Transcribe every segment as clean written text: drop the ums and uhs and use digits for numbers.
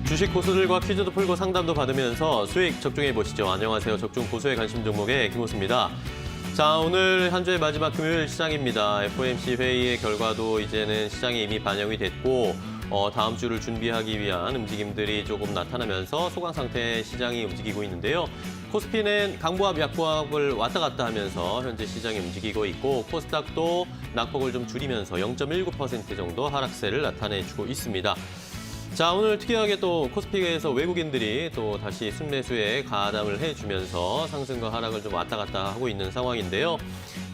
주식 고수들과 퀴즈도 풀고 상담도 받으면서 수익 적중해 보시죠. 안녕하세요. 적중 고수의 관심 종목의 김호수입니다. 자, 오늘 한 주의 마지막 금요일 시장입니다. FOMC 회의의 결과도 이제는 시장에 이미 반영이 됐고 다음 주를 준비하기 위한 움직임들이 조금 나타나면서 소강 상태의 시장이 움직이고 있는데요. 코스피는 강보합, 약보합을 왔다 갔다 하면서 현재 시장이 움직이고 있고 코스닥도 낙폭을 좀 줄이면서 0.19% 정도 하락세를 나타내주고 있습니다. 자, 오늘 특이하게 또 코스피에서 외국인들이 또 다시 순매수에 가담을 해주면서 상승과 하락을 좀 왔다 갔다 하고 있는 상황인데요.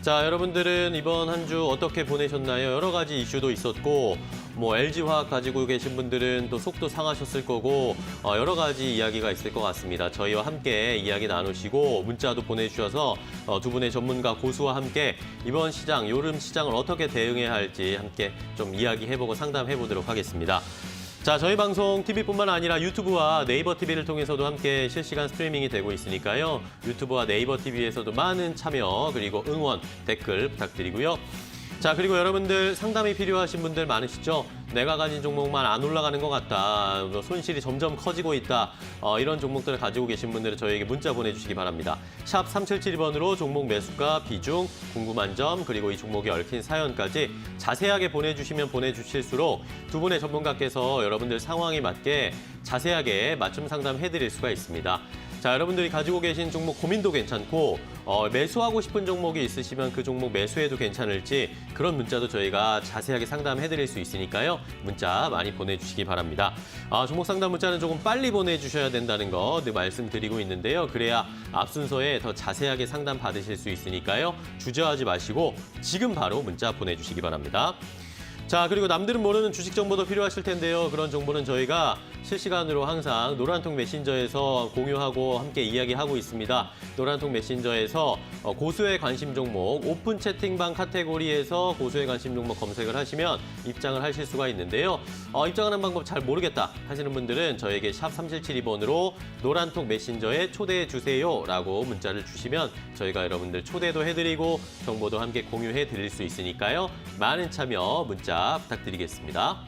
자, 여러분들은 이번 한 주 어떻게 보내셨나요? 여러 가지 이슈도 있었고 LG화학 가지고 계신 분들은 또 속도 상하셨을 거고 여러 가지 이야기가 있을 것 같습니다. 저희와 함께 이야기 나누시고 문자도 보내주셔서 두 분의 전문가 고수와 함께 이번 시장, 요즘 시장을 어떻게 대응해야 할지 함께 좀 이야기해보고 상담해보도록 하겠습니다. 자, 저희 방송 TV뿐만 아니라 유튜브와 네이버 TV를 통해서도 함께 실시간 스트리밍이 되고 있으니까요. 유튜브와 네이버 TV에서도 많은 참여 그리고 응원, 댓글 부탁드리고요. 자, 그리고 여러분들 상담이 필요하신 분들 많으시죠? 내가 가진 종목만 안 올라가는 것 같다. 손실이 점점 커지고 있다. 이런 종목들을 가지고 계신 분들은 저희에게 문자 보내주시기 바랍니다. 샵 3772번으로 종목 매수가, 비중, 궁금한 점, 그리고 이 종목에 얽힌 사연까지 자세하게 보내주시면 보내주실수록 두 분의 전문가께서 여러분들 상황에 맞게 자세하게 맞춤 상담해드릴 수가 있습니다. 자, 여러분들이 가지고 계신 종목 고민도 괜찮고 매수하고 싶은 종목이 있으시면 그 종목 매수해도 괜찮을지 그런 문자도 저희가 자세하게 상담해드릴 수 있으니까요. 문자 많이 보내주시기 바랍니다. 종목 상담 문자는 조금 빨리 보내주셔야 된다는 거 늘 말씀드리고 있는데요. 그래야 앞 순서에 더 자세하게 상담 받으실 수 있으니까요. 주저하지 마시고 지금 바로 문자 보내주시기 바랍니다. 자, 그리고 남들은 모르는 주식 정보도 필요하실 텐데요. 그런 정보는 저희가 실시간으로 항상 노란통 메신저에서 공유하고 함께 이야기하고 있습니다. 노란통 메신저에서 고수의 관심 종목, 오픈 채팅방 카테고리에서 고수의 관심 종목 검색을 하시면 입장을 하실 수가 있는데요. 입장하는 방법 잘 모르겠다 하시는 분들은 저에게 샵 3772번으로 노란통 메신저에 초대해 주세요라고 문자를 주시면 저희가 여러분들 초대도 해드리고 정보도 함께 공유해 드릴 수 있으니까요. 많은 참여 문자 부탁드리겠습니다.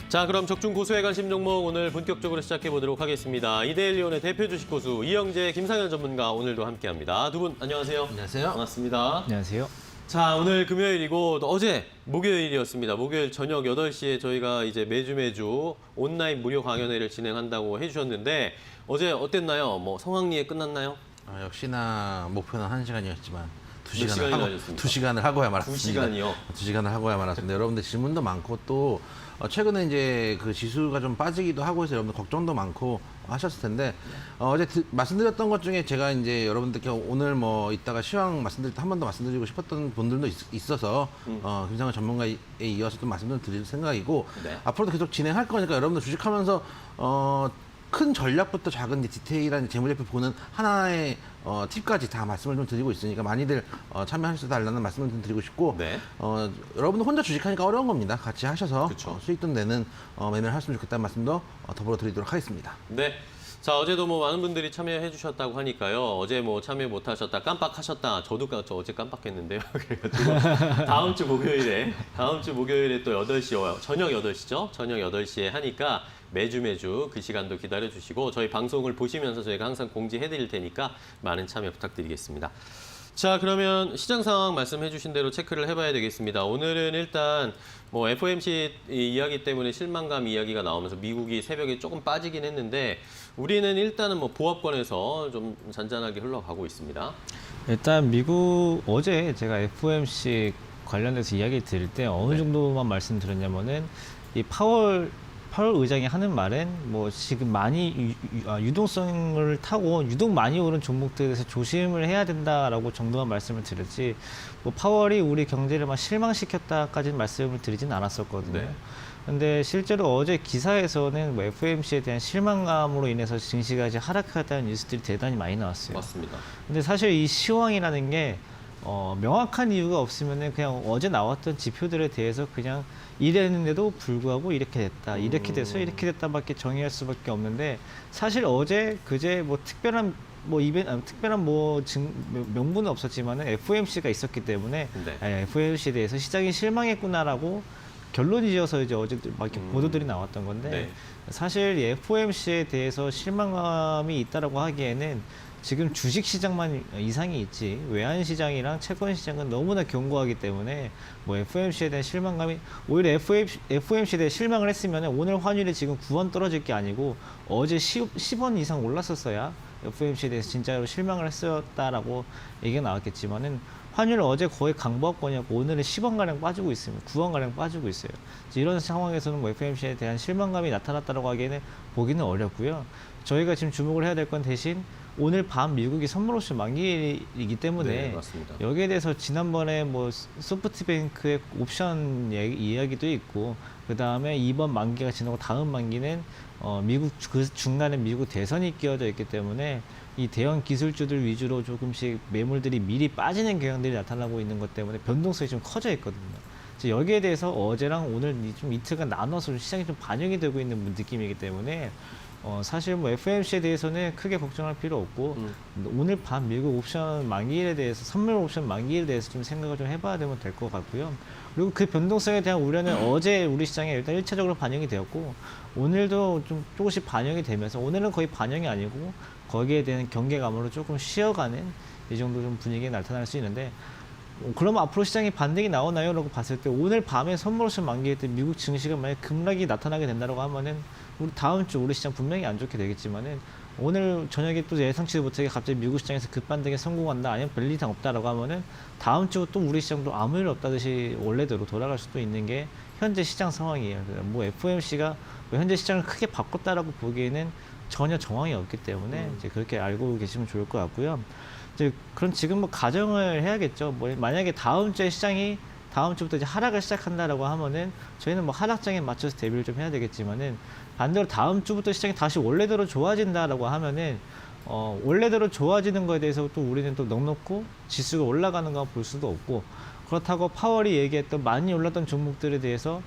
자, 그럼 적중 고수의 관심 종목 오늘 본격적으로 시작해 보도록 하겠습니다. 이데일리온의 대표 주식 고수 이영재, 김상현 전문가 오늘도 함께합니다. 두 분 안녕하세요. 안녕하세요. 반갑습니다. 안녕하세요. 자, 오늘 금요일이고 또 어제 목요일이었습니다. 목요일 저녁 8시에 저희가 이제 매주 온라인 무료 강연회를 진행한다고 해주셨는데 어제 어땠나요? 성황리에 끝났나요? 역시나 목표는 1시간이었지만 몇 시간이나 하셨습니까? 2시간을 하고야 말았습니다. 2시간이요? 2시간을 하고야 말았습니다. 여러분들 질문도 많고 또 최근에 이제 그 지수가 좀 빠지기도 하고 해서 여러분들 걱정도 많고 하셨을 텐데 어제 말씀드렸던 것 중에 제가 이제 여러분들께 오늘 이따가 시황 말씀드릴 때 한 번 더 말씀드리고 싶었던 분들도 있어서 김상현 전문가에 이어서 좀 말씀을 드릴 생각이고 네. 앞으로도 계속 진행할 거니까 여러분들 주식하면서 큰 전략부터 작은 디테일한 재무제표 보는 하나의 팁까지 다 말씀을 좀 드리고 있으니까 많이들 참여하셔서 달라는 말씀을 좀 드리고 싶고 네. 여러분들 혼자 주식하니까 어려운 겁니다. 같이 하셔서 그쵸. 수익도 내는 매매를 하시면 좋겠다는 말씀도 더불어 드리도록 하겠습니다. 네. 자, 어제도 많은 분들이 참여해 주셨다고 하니까요. 어제 참여 못 하셨다, 깜빡하셨다. 저도 어제 깜빡했는데요. 그래가지고 다음 주 목요일에 또 8시, 저녁 8시죠? 저녁 8시에 하니까 매주 그 시간도 기다려 주시고 저희 방송을 보시면서 저희가 항상 공지해 드릴 테니까 많은 참여 부탁드리겠습니다. 자, 그러면 시장 상황 말씀해 주신 대로 체크를 해봐야 되겠습니다. 오늘은 일단 FOMC 이야기 때문에 실망감 이야기가 나오면서 미국이 새벽에 조금 빠지긴 했는데 우리는 일단은 보합권에서 좀 잔잔하게 흘러가고 있습니다. 일단 미국 어제 제가 FOMC 관련해서 이야기 드릴 때 어느 정도만 말씀드렸냐면은 이 파월 의장이 하는 말은 지금 많이 유동성을 타고 유동 많이 오른 종목들에서 조심을 해야 된다라고 정도만 말씀을 드렸지 파월이 우리 경제를 막 실망시켰다까지는 말씀을 드리진 않았었거든요. 네. 근데 실제로 어제 기사에서는 FOMC에 대한 실망감으로 인해서 증시가 이제 하락하다는 뉴스들이 대단히 많이 나왔어요. 맞습니다. 근데 사실 이 시황이라는 게 명확한 이유가 없으면은 그냥 어제 나왔던 지표들에 대해서 그냥 이랬는데도 불구하고 이렇게 됐다, 이렇게 돼서 이렇게 됐다밖에 정의할 수밖에 없는데 사실 어제 그제 특별한 특별한 명분은 없었지만은 FOMC가 있었기 때문에 네. FOMC에 대해서 시장이 실망했구나라고 결론이 지어서 이제 어제 막 이렇게 보도들이 나왔던 건데 네. 사실 이 FOMC에 대해서 실망감이 있다라고 하기에는 지금 주식 시장만 이상이 있지 외환 시장이랑 채권 시장은 너무나 견고하기 때문에 뭐 FOMC에 대한 실망감이 오히려 FOMC에 대해 실망을 했으면 오늘 환율이 지금 9원 떨어질 게 아니고 어제 10원 이상 올랐었어야 FOMC에 대해서 진짜로 실망을 했었다라고 얘기가 나왔겠지만은 환율은 어제 거의 강보합권이었고 오늘은 10원가량 빠지고 있습니다. 9원가량 빠지고 있어요. 이런 상황에서는 뭐 FOMC에 대한 실망감이 나타났다고 하기에는 보기는 어렵고요. 저희가 지금 주목을 해야 될 건 대신 오늘 밤 미국이 선물 옵션 만기이기 때문에 네, 맞습니다. 여기에 대해서 지난번에 뭐 소프트뱅크의 옵션 이야기도 있고 그 다음에 이번 만기가 지나고 다음 만기는 미국 그 중간에 미국 대선이 끼어져 있기 때문에 이 대형 기술주들 위주로 조금씩 매물들이 미리 빠지는 경향들이 나타나고 있는 것 때문에 변동성이 좀 커져 있거든요. 그래서 여기에 대해서 어제랑 오늘 좀 이틀간 나눠서 시장이 좀 반영이 되고 있는 느낌이기 때문에 사실 뭐 FOMC에 대해서는 크게 걱정할 필요 없고 오늘 밤 미국 옵션 만기일에 대해서 선물 옵션 만기일에 대해서 좀 생각을 좀 해봐야 되면 될 것 같고요. 그리고 그 변동성에 대한 우려는 어제 우리 시장에 일단 1차적으로 반영이 되었고 오늘도 좀 조금씩 반영이 되면서 오늘은 거의 반영이 아니고 거기에 대한 경계감으로 조금 쉬어가는 이 정도 좀 분위기가 나타날 수 있는데 그러면 앞으로 시장이 반등이 나오나요? 라고 봤을 때 오늘 밤에 선물 옵션 만기일 때 미국 증시가 만약 급락이 나타나게 된다고 하면은 우리 다음 주 우리 시장 분명히 안 좋게 되겠지만은 오늘 저녁에 또 예상치도 못하게 갑자기 미국 시장에서 급반등에 성공한다 아니면 별일 이상 없다라고 하면은 다음 주 또 우리 시장도 아무 일 없다듯이 원래대로 돌아갈 수도 있는 게 현재 시장 상황이에요. 뭐 FOMC가 현재 시장을 크게 바꿨다라고 보기에는 전혀 정황이 없기 때문에 이제 그렇게 알고 계시면 좋을 것 같고요. 이제 그럼 지금 뭐 가정을 해야겠죠. 뭐 만약에 다음 주에 시장이 다음 주부터 이제 하락을 시작한다라고 하면은 저희는 뭐 하락장에 맞춰서 대비를 좀 해야 되겠지만은 반대로 다음 주부터 시장이 다시 원래대로 좋아진다라고 하면은 원래대로 좋아지는 거에 대해서 또 우리는 또 넉넉고 지수가 올라가는 거 볼 수도 없고 그렇다고 파월이 얘기했던 많이 올랐던 종목들에 대해서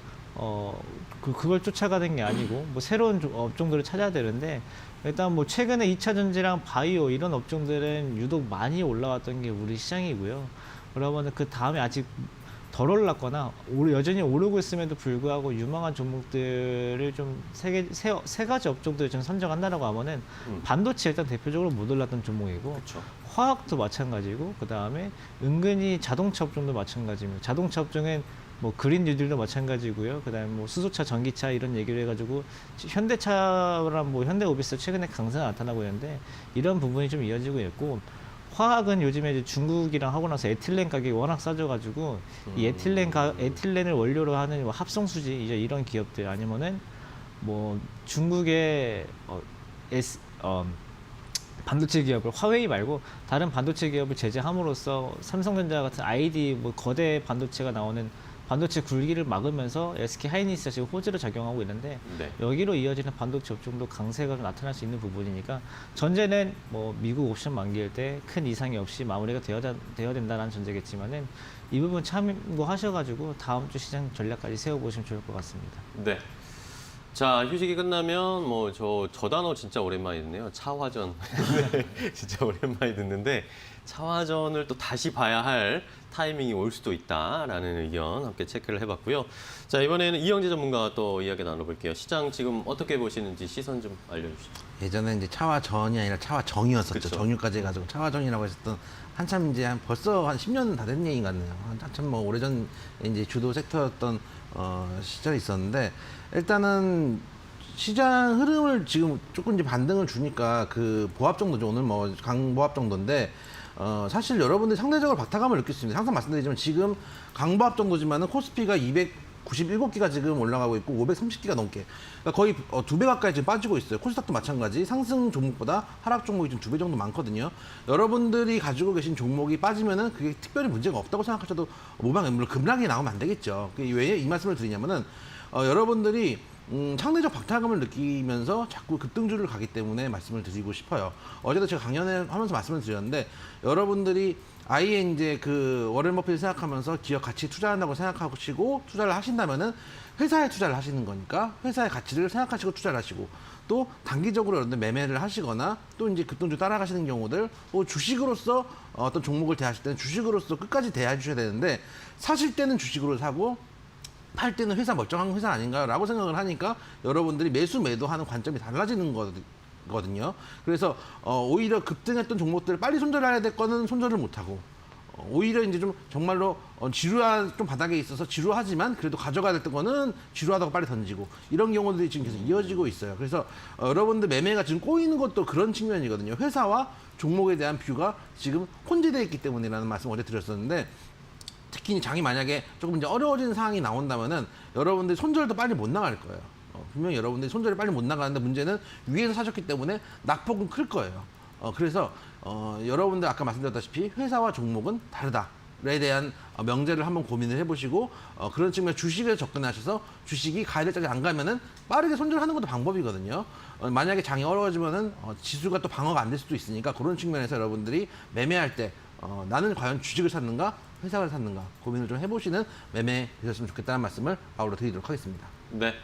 그걸 쫓아가는 게 아니고 뭐 새로운 업종들을 찾아야 되는데 일단 뭐 최근에 2차 전지랑 바이오 이런 업종들은 유독 많이 올라왔던 게 우리 시장이고요. 그러면은 그 다음에 아직 덜 올랐거나 여전히 오르고 있음에도 불구하고 유망한 종목들을 좀 세 가지 업종들을 좀 선정한다라고 하면은 반도체 일단 대표적으로 못 올랐던 종목이고 그렇죠. 화학도 마찬가지고 그 다음에 은근히 자동차 업종도 마찬가지입니다. 자동차 업종은 뭐 그린 뉴딜도 마찬가지고요. 그다음에 뭐 수소차, 전기차 이런 얘기를 해가지고 현대차랑 뭐 현대오비스 최근에 강세가 나타나고 있는데 이런 부분이 좀 이어지고 있고 화학은 요즘에 이제 중국이랑 하고 나서 에틸렌 가격이 워낙 싸져가지고 이 에틸렌을 원료로 하는 뭐 합성수지 이제 이런 기업들 아니면은 뭐 중국의 반도체 기업을 화웨이 말고 다른 반도체 기업을 제재함으로써 삼성전자 같은 아이디 뭐 거대 반도체가 나오는 반도체 굴기를 막으면서 SK 하이닉스가 지금 호재로 작용하고 있는데 네. 여기로 이어지는 반도체 업종도 강세가 좀 나타날 수 있는 부분이니까 전제는 뭐 미국 옵션 만기일 때 큰 이상이 없이 마무리가 되어야 된다는 전제겠지만은 이 부분 참고하셔가지고 다음 주 시장 전략까지 세워보시면 좋을 것 같습니다. 네. 자, 휴식이 끝나면 뭐 저 단어 진짜 오랜만에 듣네요. 차화전. 진짜 오랜만에 듣는데 차화전을 또 다시 봐야 할 타이밍이 올 수도 있다라는 의견 함께 체크를 해봤고요. 자, 이번에는 이영재 전문가와 또 이야기 나눠볼게요. 시장 지금 어떻게 보시는지 시선 좀 알려주시죠. 예전에 이제 차화전이 아니라 차화정이었었죠. 그쵸. 정유까지 해가지고 차화정이라고 했었던 한참 이제 벌써 한 10년 다 된 얘기 같네요. 한참 뭐 오래전 이제 주도 섹터였던 시절이 있었는데 일단은 시장 흐름을 지금 조금 이제 반등을 주니까 그 보합 정도죠. 오늘 뭐 강보합 정도인데 사실 여러분들이 상대적으로 박탈감을 느낄 수 있습니다. 항상 말씀드리지만 지금 강보합 정도지만은 코스피가 297개가 지금 올라가고 있고 530개가 넘게 그러니까 거의 2배 가까이 지금 빠지고 있어요. 코스닥도 마찬가지 상승 종목보다 하락 종목이 좀 2배 정도 많거든요. 여러분들이 가지고 계신 종목이 빠지면은 그게 특별히 문제가 없다고 생각하셔도 물론 급락이 나오면 안 되겠죠. 왜 이 말씀을 드리냐면은 여러분들이 상대적 박탈감을 느끼면서 자꾸 급등주를 가기 때문에 말씀을 드리고 싶어요. 어제도 제가 강연을 하면서 말씀을 드렸는데 여러분들이 아예 이제 그 워렌 버핏을 생각하면서 기업 가치 투자한다고 생각하시고 투자를 하신다면은 회사에 투자를 하시는 거니까 회사의 가치를 생각하시고 투자를 하시고 또 단기적으로 여러분들 매매를 하시거나 또 이제 급등주 따라가시는 경우들 또 주식으로서 어떤 종목을 대하실 때는 주식으로서 끝까지 대해 주셔야 되는데 사실 때는 주식으로 사고 팔 때는 회사 멀쩡한 회사 아닌가라고 생각을 하니까 여러분들이 매수 매도하는 관점이 달라지는 거거든요. 그래서 오히려 급등했던 종목들을 빨리 손절해야 될 거는 손절을 못하고 오히려 이제 좀 정말로 지루한 좀 바닥에 있어서 지루하지만 그래도 가져가야 될 거는 지루하다고 빨리 던지고 이런 경우들이 지금 계속 이어지고 있어요. 그래서 여러분들 매매가 지금 꼬이는 것도 그런 측면이거든요. 회사와 종목에 대한 뷰가 지금 혼재되어 있기 때문이라는 말씀 어제 드렸었는데 특히 장이 만약에 조금 이제 어려워진 상황이 나온다면은 여러분들 손절도 빨리 못 나갈 거예요. 분명히 여러분들이 손절이 빨리 못 나가는데 문제는 위에서 사셨기 때문에 낙폭은 클 거예요. 그래서 여러분들 아까 말씀드렸다시피 회사와 종목은 다르다에 대한 명제를 한번 고민을 해보시고 그런 측면 주식에 접근하셔서 주식이 가야 될 자리에 안 가면은 빠르게 손절하는 것도 방법이거든요. 만약에 장이 어려워지면은 지수가 또 방어가 안 될 수도 있으니까 그런 측면에서 여러분들이 매매할 때 나는 과연 주식을 샀는가 회사를 샀는가 고민을 좀 해보시는 매매 되셨으면 좋겠다는 말씀을 바로 드리도록 하겠습니다. 네.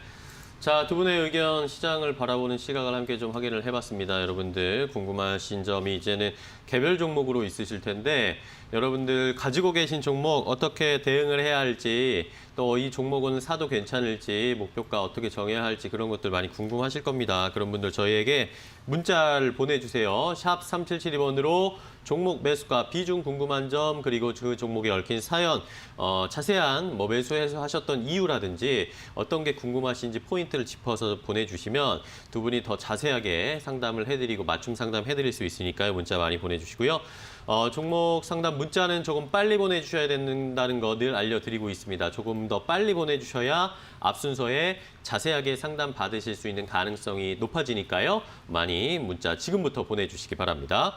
자, 두 분의 의견, 시장을 바라보는 시각을 함께 좀 확인을 해봤습니다. 여러분들 궁금하신 점이 이제는 개별 종목으로 있으실 텐데 여러분들 가지고 계신 종목 어떻게 대응을 해야 할지 또 이 종목은 사도 괜찮을지 목표가 어떻게 정해야 할지 그런 것들 많이 궁금하실 겁니다. 그런 분들 저희에게 문자를 보내주세요. 샵 3772번으로 종목 매수가 비중 궁금한 점 그리고 그 종목에 얽힌 사연 자세한 뭐 매수해서 하셨던 이유라든지 어떤 게 궁금하신지 포인트를 짚어서 보내주시면 두 분이 더 자세하게 상담을 해드리고 맞춤 상담 해드릴 수 있으니까요. 문자 많이 보내주시고요. 종목 상담 문자는 조금 빨리 보내주셔야 된다는 거 늘 알려드리고 있습니다. 조금 더 빨리 보내주셔야 앞 순서에 자세하게 상담 받으실 수 있는 가능성이 높아지니까요. 많이 문자 지금부터 보내주시기 바랍니다.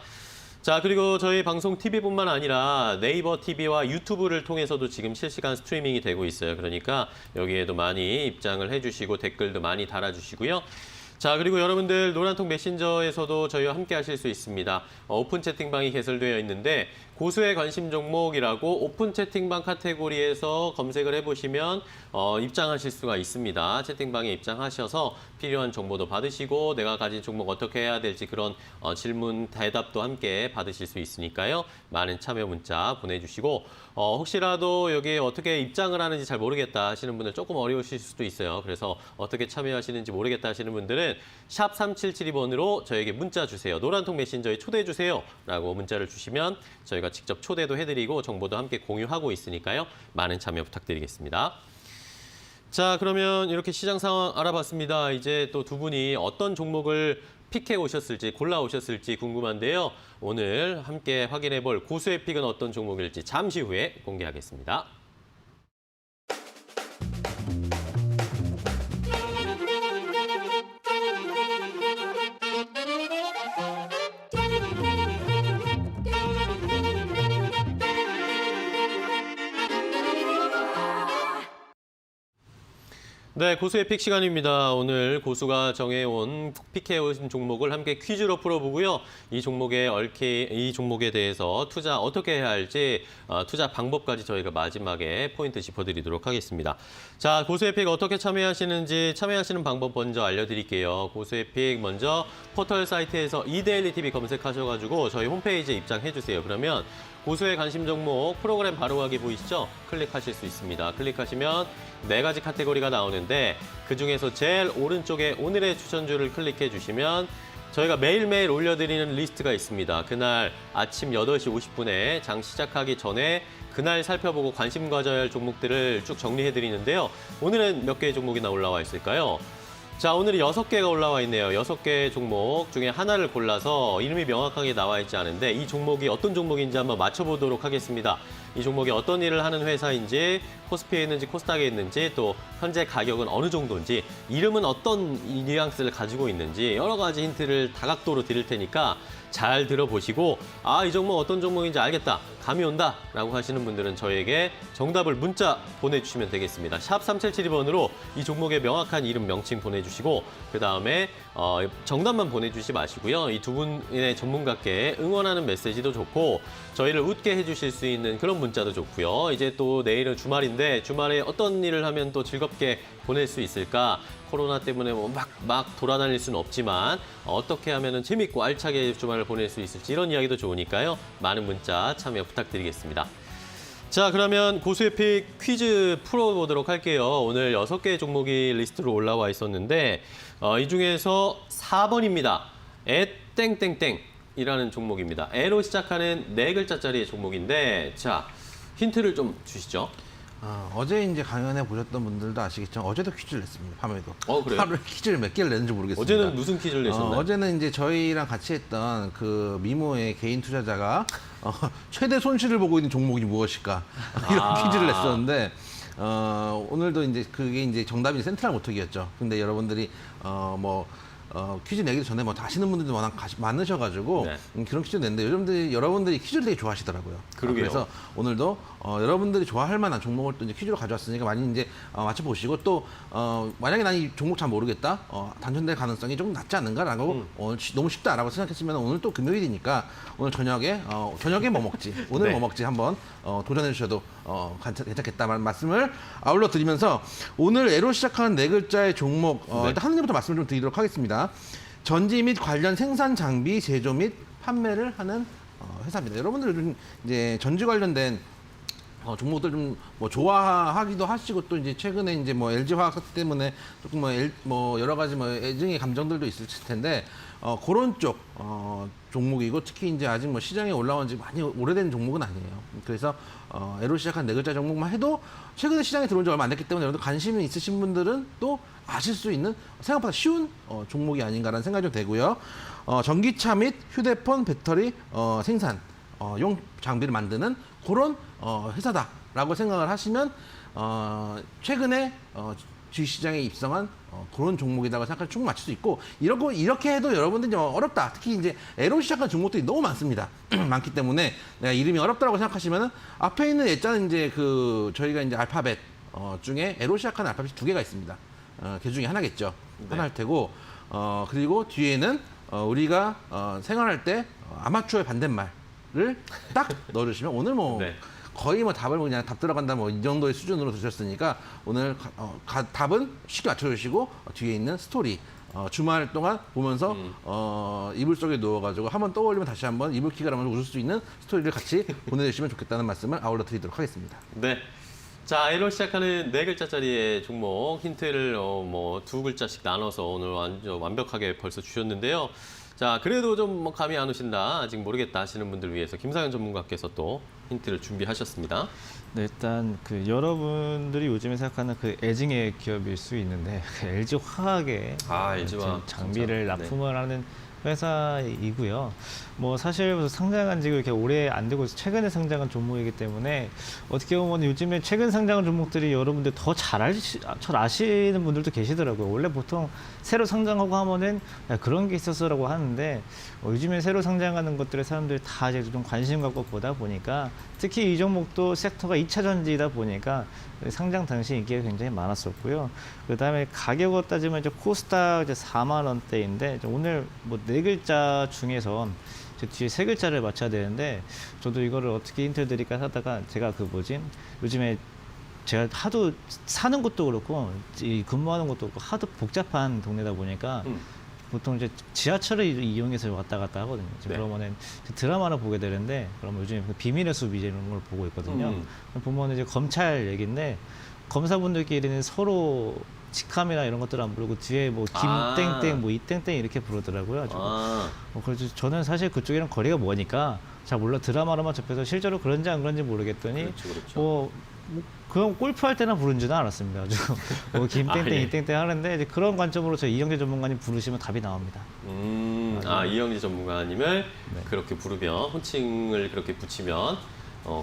자, 그리고 저희 방송 TV뿐만 아니라 네이버 TV와 유튜브를 통해서도 지금 실시간 스트리밍이 되고 있어요. 그러니까 여기에도 많이 입장을 해주시고 댓글도 많이 달아주시고요. 자, 그리고 여러분들 노란통 메신저에서도 저희와 함께 하실 수 있습니다. 오픈 채팅방이 개설되어 있는데 고수의 관심 종목이라고 오픈 채팅방 카테고리에서 검색을 해보시면 입장하실 수가 있습니다. 채팅방에 입장하셔서 필요한 정보도 받으시고 내가 가진 종목 어떻게 해야 될지 그런 질문 대답도 함께 받으실 수 있으니까요. 많은 참여 문자 보내주시고 혹시라도 여기에 어떻게 입장을 하는지 잘 모르겠다 하시는 분들 조금 어려우실 수도 있어요. 그래서 어떻게 참여하시는지 모르겠다 하시는 분들은 샵 3772번으로 저에게 문자 주세요. 노란통 메신저에 초대해 주세요 라고 문자를 주시면 저희가 직접 초대도 해드리고 정보도 함께 공유하고 있으니까요. 많은 참여 부탁드리겠습니다. 자, 그러면 이렇게 시장 상황 알아봤습니다. 이제 또 두 분이 어떤 종목을 픽해 오셨을지 골라 오셨을지 궁금한데요. 오늘 함께 확인해 볼 고수의 픽은 어떤 종목일지 잠시 후에 공개하겠습니다. 네, 고수의 픽 시간입니다. 오늘 고수가 정해온 픽해온 종목을 함께 퀴즈로 풀어보고요. 이 종목에 대해서 투자 어떻게 해야 할지 투자 방법까지 저희가 마지막에 포인트 짚어드리도록 하겠습니다. 자, 고수의 픽 어떻게 참여하시는지 참여하시는 방법 먼저 알려드릴게요. 고수의 픽 먼저 포털 사이트에서 이데일리TV 검색하셔가지고 저희 홈페이지에 입장해주세요. 그러면 고수의 관심 종목 프로그램 바로가기 보이시죠? 클릭하실 수 있습니다. 클릭하시면 4가지 카테고리가 나오는데 그중에서 제일 오른쪽에 오늘의 추천주를 클릭해 주시면 저희가 매일매일 올려드리는 리스트가 있습니다. 그날 아침 8시 50분에 장 시작하기 전에 그날 살펴보고 관심 가져야 할 종목들을 쭉 정리해 드리는데요. 오늘은 몇 개의 종목이나 올라와 있을까요? 자, 오늘은 6개가 올라와 있네요. 6개의 종목 중에 하나를 골라서 이름이 명확하게 나와 있지 않은데 이 종목이 어떤 종목인지 한번 맞춰보도록 하겠습니다. 이 종목이 어떤 일을 하는 회사인지, 코스피에 있는지 코스닥에 있는지, 또 현재 가격은 어느 정도인지, 이름은 어떤 뉘앙스를 가지고 있는지 여러 가지 힌트를 다각도로 드릴 테니까 잘 들어보시고 이 종목 어떤 종목인지 알겠다, 감이 온다 라고 하시는 분들은 저에게 정답을 문자 보내주시면 되겠습니다. 샵 3772번으로 이 종목의 명확한 이름 명칭 보내주시고 그 다음에 정답만 보내주시 마시고요. 이 두 분의 전문가께 응원하는 메시지도 좋고 저희를 웃게 해주실 수 있는 그런 문자도 좋고요. 이제 또 내일은 주말인데 주말에 어떤 일을 하면 또 즐겁게 보낼 수 있을까? 코로나 때문에 막 돌아다닐 수는 없지만 어떻게 하면 재밌고 알차게 주말을 보낼 수 있을지 이런 이야기도 좋으니까요. 많은 문자 참여 부탁드리겠습니다. 자, 그러면 고수의 픽 퀴즈 풀어보도록 할게요. 오늘 6개의 종목이 리스트로 올라와 있었는데 이 중에서 4번입니다. 땡땡땡이라는 종목입니다. 애로 시작하는 4글자짜리의 종목인데 자, 힌트를 좀 주시죠. 어제 이제 강연해 보셨던 분들도 아시겠지만 어제도 퀴즈를 냈습니다. 밤에도. 그래요? 하루에 퀴즈를 몇 개를 냈는지 모르겠습니다. 어제는 무슨 퀴즈를 내셨나요? 어제는 이제 저희랑 같이 했던 그 미모의 개인 투자자가 최대 손실을 보고 있는 종목이 무엇일까 이런 퀴즈를 냈었는데 오늘도 이제 그게 이제 정답이 센트럴 모터기였죠. 근데 여러분들이 퀴즈 내기도 전에 뭐 아시는 분들도 워낙 많으셔가지고 네. 그런 퀴즈 냈는데 여러분들이 퀴즈를 되게 좋아하시더라고요. 그러게요. 그래서 오늘도 여러분들이 좋아할 만한 종목을 또 이제 퀴즈로 가져왔으니까 많이 이제 맞춰보시고 또 만약에 난 이 종목 잘 모르겠다 당첨될 가능성이 좀 낮지 않는가라고 너무 쉽다라고 생각했으면 오늘 또 금요일이니까 오늘 저녁에 뭐 먹지 오늘 네. 뭐 먹지 한번 도전해 주셔도 괜찮겠다는 말씀을 아울러 드리면서 오늘 애로 시작하는 4글자의 종목 일단 하느님부터 말씀을 좀 드리도록 하겠습니다. 전지 및 관련 생산 장비 제조 및 판매를 하는 회사입니다. 여러분들 요즘 이제 전지 관련된 종목들 좀 뭐 좋아하기도 하시고 또 이제 최근에 이제 뭐 LG 화학 사태 때문에 조금 뭐 여러 가지 뭐 애증의 감정들도 있을 텐데 그런 쪽 종목이고 특히 이제 아직 뭐 시장에 올라온 지 많이 오래된 종목은 아니에요. 그래서 애로 시작한 4글자 종목만 해도 최근에 시장에 들어온 지 얼마 안 됐기 때문에 여러분들 관심이 있으신 분들은 또 아실 수 있는 생각보다 쉬운 종목이 아닌가라는 생각이 좀 되고요. 전기차 및 휴대폰 배터리 생산 용 장비를 만드는 그런 회사다라고 생각을 하시면 최근에 주식시장에 입성한 그런 종목이라고 생각을 충분히 맞출 수 있고 이렇게 해도 여러분들이 어렵다. 특히 이제 애로 시작한 종목들이 너무 많습니다. 많기 때문에 내가 이름이 어렵다고 생각하시면은 앞에 있는 예자는 이제 저희가 이제 알파벳 중에 애로 시작하는 알파벳이 2개가 있습니다. 그 중에 하나겠죠. 네. 하나일 테고 그리고 뒤에는 우리가 생활할 때 아마추어의 반대말을 딱 넣어주시면 오늘 뭐 네. 거의 뭐 답을 그냥 답 들어간다 뭐 이 정도의 수준으로 드셨으니까 오늘 답은 쉽게 맞춰주시고 뒤에 있는 스토리 주말 동안 보면서 이불 속에 누워가지고 한번 떠올리면 다시 한번 이불킥을 하면서 웃을 수 있는 스토리를 같이 보내주시면 좋겠다는 말씀을 아울러 드리도록 하겠습니다. 네. 자, 애로 시작하는 4글자짜리의 종목 힌트를 뭐 2글자씩 나눠서 오늘 완벽하게 벌써 주셨는데요. 자, 그래도 좀 뭐 감이 안 오신다, 아직 모르겠다 하시는 분들 위해서 김상현 전문가께서 또 힌트를 준비하셨습니다. 네, 일단 그 여러분들이 요즘에 생각하는 그 애증의 기업일 수 있는데 LG 화학의 LG 화학 장비를 진짜. 납품을 하는 회사이고요. 뭐 사실 상장한 지가 이렇게 오래 안 되고 최근에 상장한 종목이기 때문에 어떻게 보면 요즘에 최근 상장한 종목들이 여러분들 더 잘 아시는 분들도 계시더라고요. 원래 보통 새로 상장하고 하면은 야, 그런 게 있었어라고 하는데 요즘에 새로 상장하는 것들에 사람들이 다 이제 좀 관심 갖고 보다 보니까 특히 이 종목도 섹터가 2차 전지이다 보니까 상장 당시 인기가 굉장히 많았었고요. 그 다음에 가격으로 따지면 이제 코스닥 이제 4만 원대인데 오늘 뭐 4글자 중에서 뒤에 3글자를 맞춰야 되는데 저도 이거를 어떻게 힌트 드릴까 하다가 제가 요즘에 제가 하도 사는 것도 그렇고 근무하는 것도 그렇고 하도 복잡한 동네다 보니까 보통 이제 지하철을 이용해서 왔다 갔다 하거든요. 네. 그러면은 드라마를 보게 되는데 그러면 요즘 비밀의 숲 이런 걸 보고 있거든요. 보면 이제 검찰 얘기인데 검사분들끼리는 서로 직함이나 이런 것들 안 부르고 뒤에 뭐 김땡땡 뭐 이땡땡 이렇게 부르더라고요. 그래서 저는 사실 그쪽이랑 거리가 뭐니까 잘 몰라 드라마로만 접해서 실제로 그런지 안 그런지 모르겠더니 그렇죠. 그럼 골프할 때나 부른지는 않았습니다. 아주 뭐 김땡땡 예. 이땡땡 하는데 이제 그런 관점으로 저희 이영재 전문가님 부르시면 답이 나옵니다. 이영재 전문가님을 그렇게 부르면 호칭을 그렇게 붙이면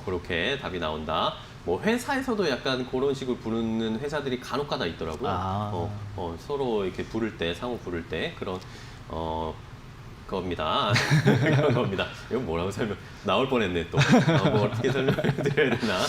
그렇게 답이 나온다. 뭐 회사에서도 약간 그런 식으로 부르는 회사들이 간혹가다 있더라고요. 서로 이렇게 부를 때 상호 부를 때 그런 겁니다. 그런 겁니다. 이거 뭐라고 나올 뻔했네 또. 뭐 어떻게 설명을 드려야 되나.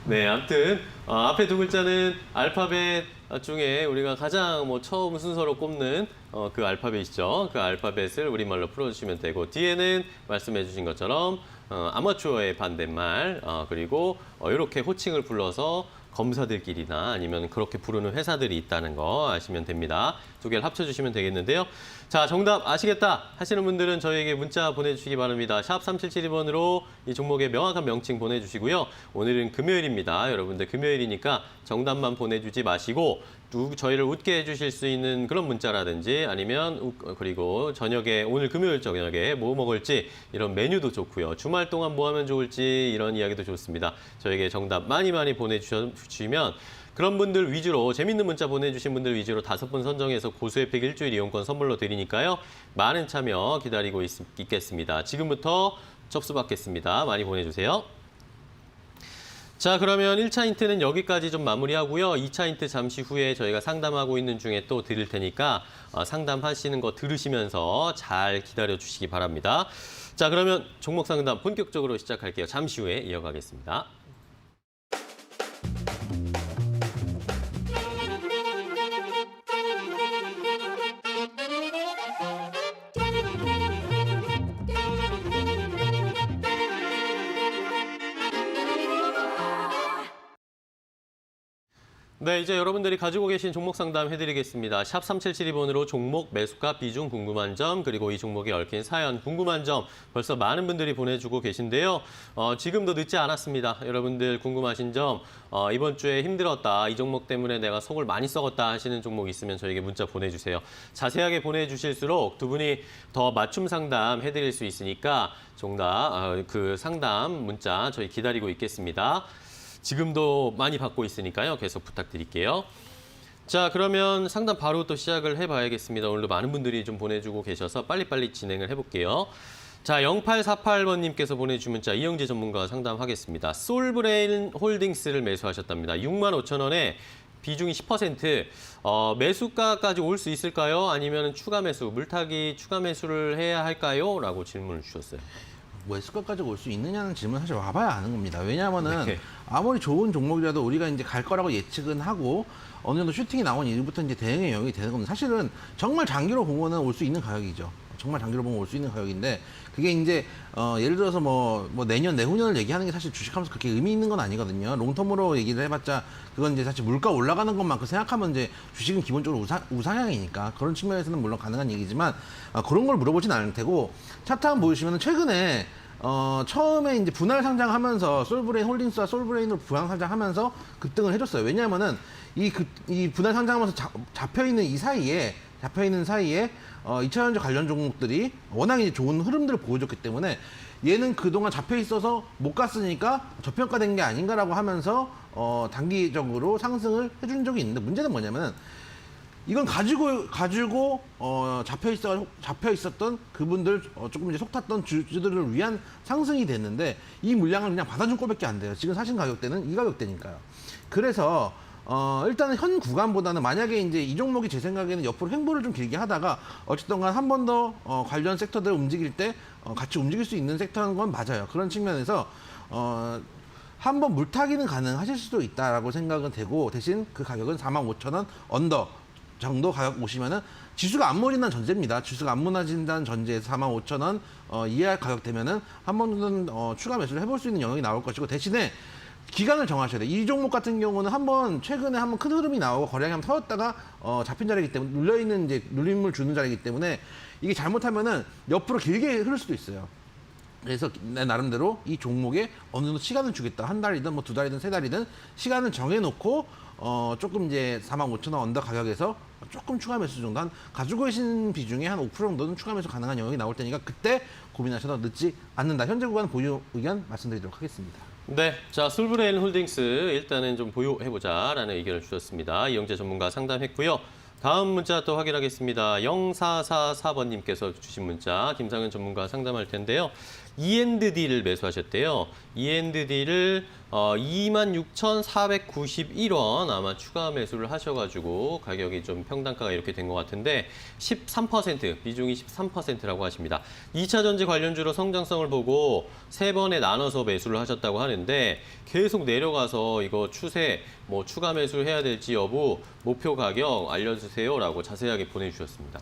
네, 아무튼 앞에 2글자는 알파벳 중에 우리가 가장 뭐 처음 순서로 꼽는 그 알파벳이죠. 그 알파벳을 우리말로 풀어주시면 되고 뒤에는 말씀해주신 것처럼 아마추어의 반대말 그리고 이렇게 호칭을 불러서 검사들끼리나 아니면 그렇게 부르는 회사들이 있다는 거 아시면 됩니다. 두 개를 합쳐주시면 되겠는데요. 자, 정답 아시겠다 하시는 분들은 저희에게 문자 보내주시기 바랍니다. 샵 3772번으로 이 종목의 명확한 명칭 보내주시고요. 오늘은 금요일입니다. 여러분들 금요일이니까 정답만 보내주지 마시고 저희를 웃게 해주실 수 있는 그런 문자라든지 아니면 그리고 저녁에 오늘 금요일 저녁에 뭐 먹을지 이런 메뉴도 좋고요. 주말 동안 뭐 하면 좋을지 이런 이야기도 좋습니다. 저에게 정답 많이 보내주시면 그런 분들 위주로 재밌는 문자 보내주신 분들 위주로 5분 선정해서 고수혜택 일주일 이용권 선물로 드리니까요. 많은 참여 기다리고 있겠습니다. 지금부터 접수 받겠습니다. 많이 보내주세요. 자, 그러면 1차 힌트는 여기까지 좀 마무리하고요. 2차 힌트 잠시 후에 저희가 상담하고 있는 중에 또 드릴 테니까 상담하시는 거 들으시면서 잘 기다려 주시기 바랍니다. 자, 그러면 종목 상담 본격적으로 시작할게요. 잠시 후에 이어가겠습니다. 네, 이제 여러분들이 가지고 계신 종목 상담 해드리겠습니다. 샵 3772번으로 종목, 매수가, 비중 궁금한 점, 그리고 이 종목에 얽힌 사연 궁금한 점 벌써 많은 분들이 보내주고 계신데요. 지금도 늦지 않았습니다. 여러분들 궁금하신 점, 이번 주에 힘들었다, 이 종목 때문에 내가 속을 많이 썩었다 하시는 종목 있으면 저에게 문자 보내주세요. 자세하게 보내주실수록 두 분이 더 맞춤 상담 해드릴 수 있으니까 정답, 그 상담 문자 저희 기다리고 있겠습니다. 지금도 많이 받고 있으니까요. 계속 부탁드릴게요. 자, 그러면 상담 바로 또 시작을 해봐야겠습니다. 오늘도 많은 분들이 좀 보내주고 계셔서 빨리빨리 진행을 해볼게요. 자, 0848번님께서 보내주신 문자 이영재 전문가와 상담하겠습니다. 솔브레인 홀딩스를 매수하셨답니다. 65,000원에 비중이 10%, 매수가까지 올 수 있을까요? 아니면 추가 매수, 물타기 추가 매수를 해야 할까요? 라고 질문을 주셨어요. 매수가까지 올 수 있느냐는 질문 사실 와봐야 아는 겁니다. 왜냐하면은 네. 아무리 좋은 종목이라도 우리가 이제 갈 거라고 예측은 하고 어느 정도 슈팅이 나온 이후부터 이제 대응의 영역이 되는 겁니다. 사실은 정말 장기로 보면은 올 수 있는 가격이죠. 정말 장기로 보면 올 수 있는 가격인데 그게 이제 예를 들어서 뭐 내년 내후년을 얘기하는 게 사실 주식하면서 그렇게 의미 있는 건 아니거든요. 롱텀으로 얘기를 해봤자 그건 이제 사실 물가 올라가는 것만큼 생각하면 이제 주식은 기본적으로 우상향이니까 그런 측면에서는 물론 가능한 얘기지만 그런 걸 물어보진 않을 테고 차트 한번 보시면은 최근에 처음에 이제 분할 상장하면서 솔브레인 홀딩스와 솔브레인으로 분할 상장하면서 급등을 해줬어요. 왜냐하면은 이 분할 상장하면서 잡혀있는 사이에 2차전지 관련 종목들이 워낙 이제 좋은 흐름들을 보여줬기 때문에 얘는 그동안 잡혀 있어서 못 갔으니까 저평가된 게 아닌가라고 하면서 단기적으로 상승을 해준 적이 있는데 문제는 뭐냐면은 이건 가지고 잡혀 있었던 그분들 조금 이제 속탔던 주주들을 위한 상승이 됐는데 이 물량을 그냥 받아준 꼴밖에 안 돼요. 지금 사신 가격대는 이 가격대니까요. 그래서 일단은 현 구간보다는 만약에 이제 이 종목이 제 생각에는 옆으로 횡보를 좀 길게 하다가 어쨌든 간 한 번 더 관련 섹터들 움직일 때 같이 움직일 수 있는 섹터인 건 맞아요. 그런 측면에서 한번 물타기는 가능하실 수도 있다라고 생각은 되고 대신 그 가격은 45,000원 언더 정도 가격 보시면은 지수가 안 무너진다는 전제입니다. 지수가 안 무너진다는 전제에서 45,000원 이하 가격 되면은 한 번은 추가 매수를 해볼 수 있는 영역이 나올 것이고 대신에 기간을 정하셔야 돼요. 이 종목 같은 경우는 최근에 한번 큰 흐름이 나오고 거래량이 한번 터졌다가 잡힌 자리이기 때문에 눌려있는 이제 눌림을 주는 자리이기 때문에 이게 잘못하면은 옆으로 길게 흐를 수도 있어요. 그래서 내 나름대로 이 종목에 어느 정도 시간을 주겠다. 한 달이든 뭐 2달이든 3달이든 시간을 정해놓고 조금 이제 45,000원 언더 가격에서 조금 추가 매수 정도 가지고 계신 비중에 한 5% 정도는 추가 매수 가능한 영역이 나올 테니까 그때 고민하셔도 늦지 않는다. 현재 구간 보유 의견 말씀드리도록 하겠습니다. 네, 자, 솔브레인 홀딩스 일단은 좀 보유해보자라는 의견을 주셨습니다. 이영재 전문가 상담했고요. 다음 문자 또 확인하겠습니다. 0444번님께서 주신 문자, 김상현 전문가 상담할 텐데요. E&D를 매수하셨대요. E&D를 26,491원 아마 추가 매수를 하셔가지고 가격이 좀 평단가가 이렇게 된 것 같은데 13%, 비중이 13%라고 하십니다. 2차 전지 관련주로 성장성을 보고 3번에 나눠서 매수를 하셨다고 하는데 계속 내려가서 이거 추세, 뭐 추가 매수를 해야 될지 여부, 목표 가격 알려주세요라고 자세하게 보내주셨습니다.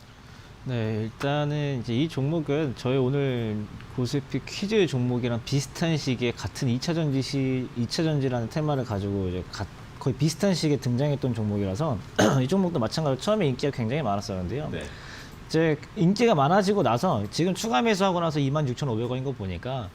네, 일단은 이제 이 종목은 저희 오늘 고스피 퀴즈 종목이랑 비슷한 시기에 같은 2차 전지라는 테마를 가지고 이제 거의 비슷한 시기에 등장했던 종목이라서 이 종목도 마찬가지로 처음에 인기가 굉장히 많았었는데요. 네. 이제 인기가 많아지고 나서 지금 추가 매수하고 나서 26,500원인 거 보니까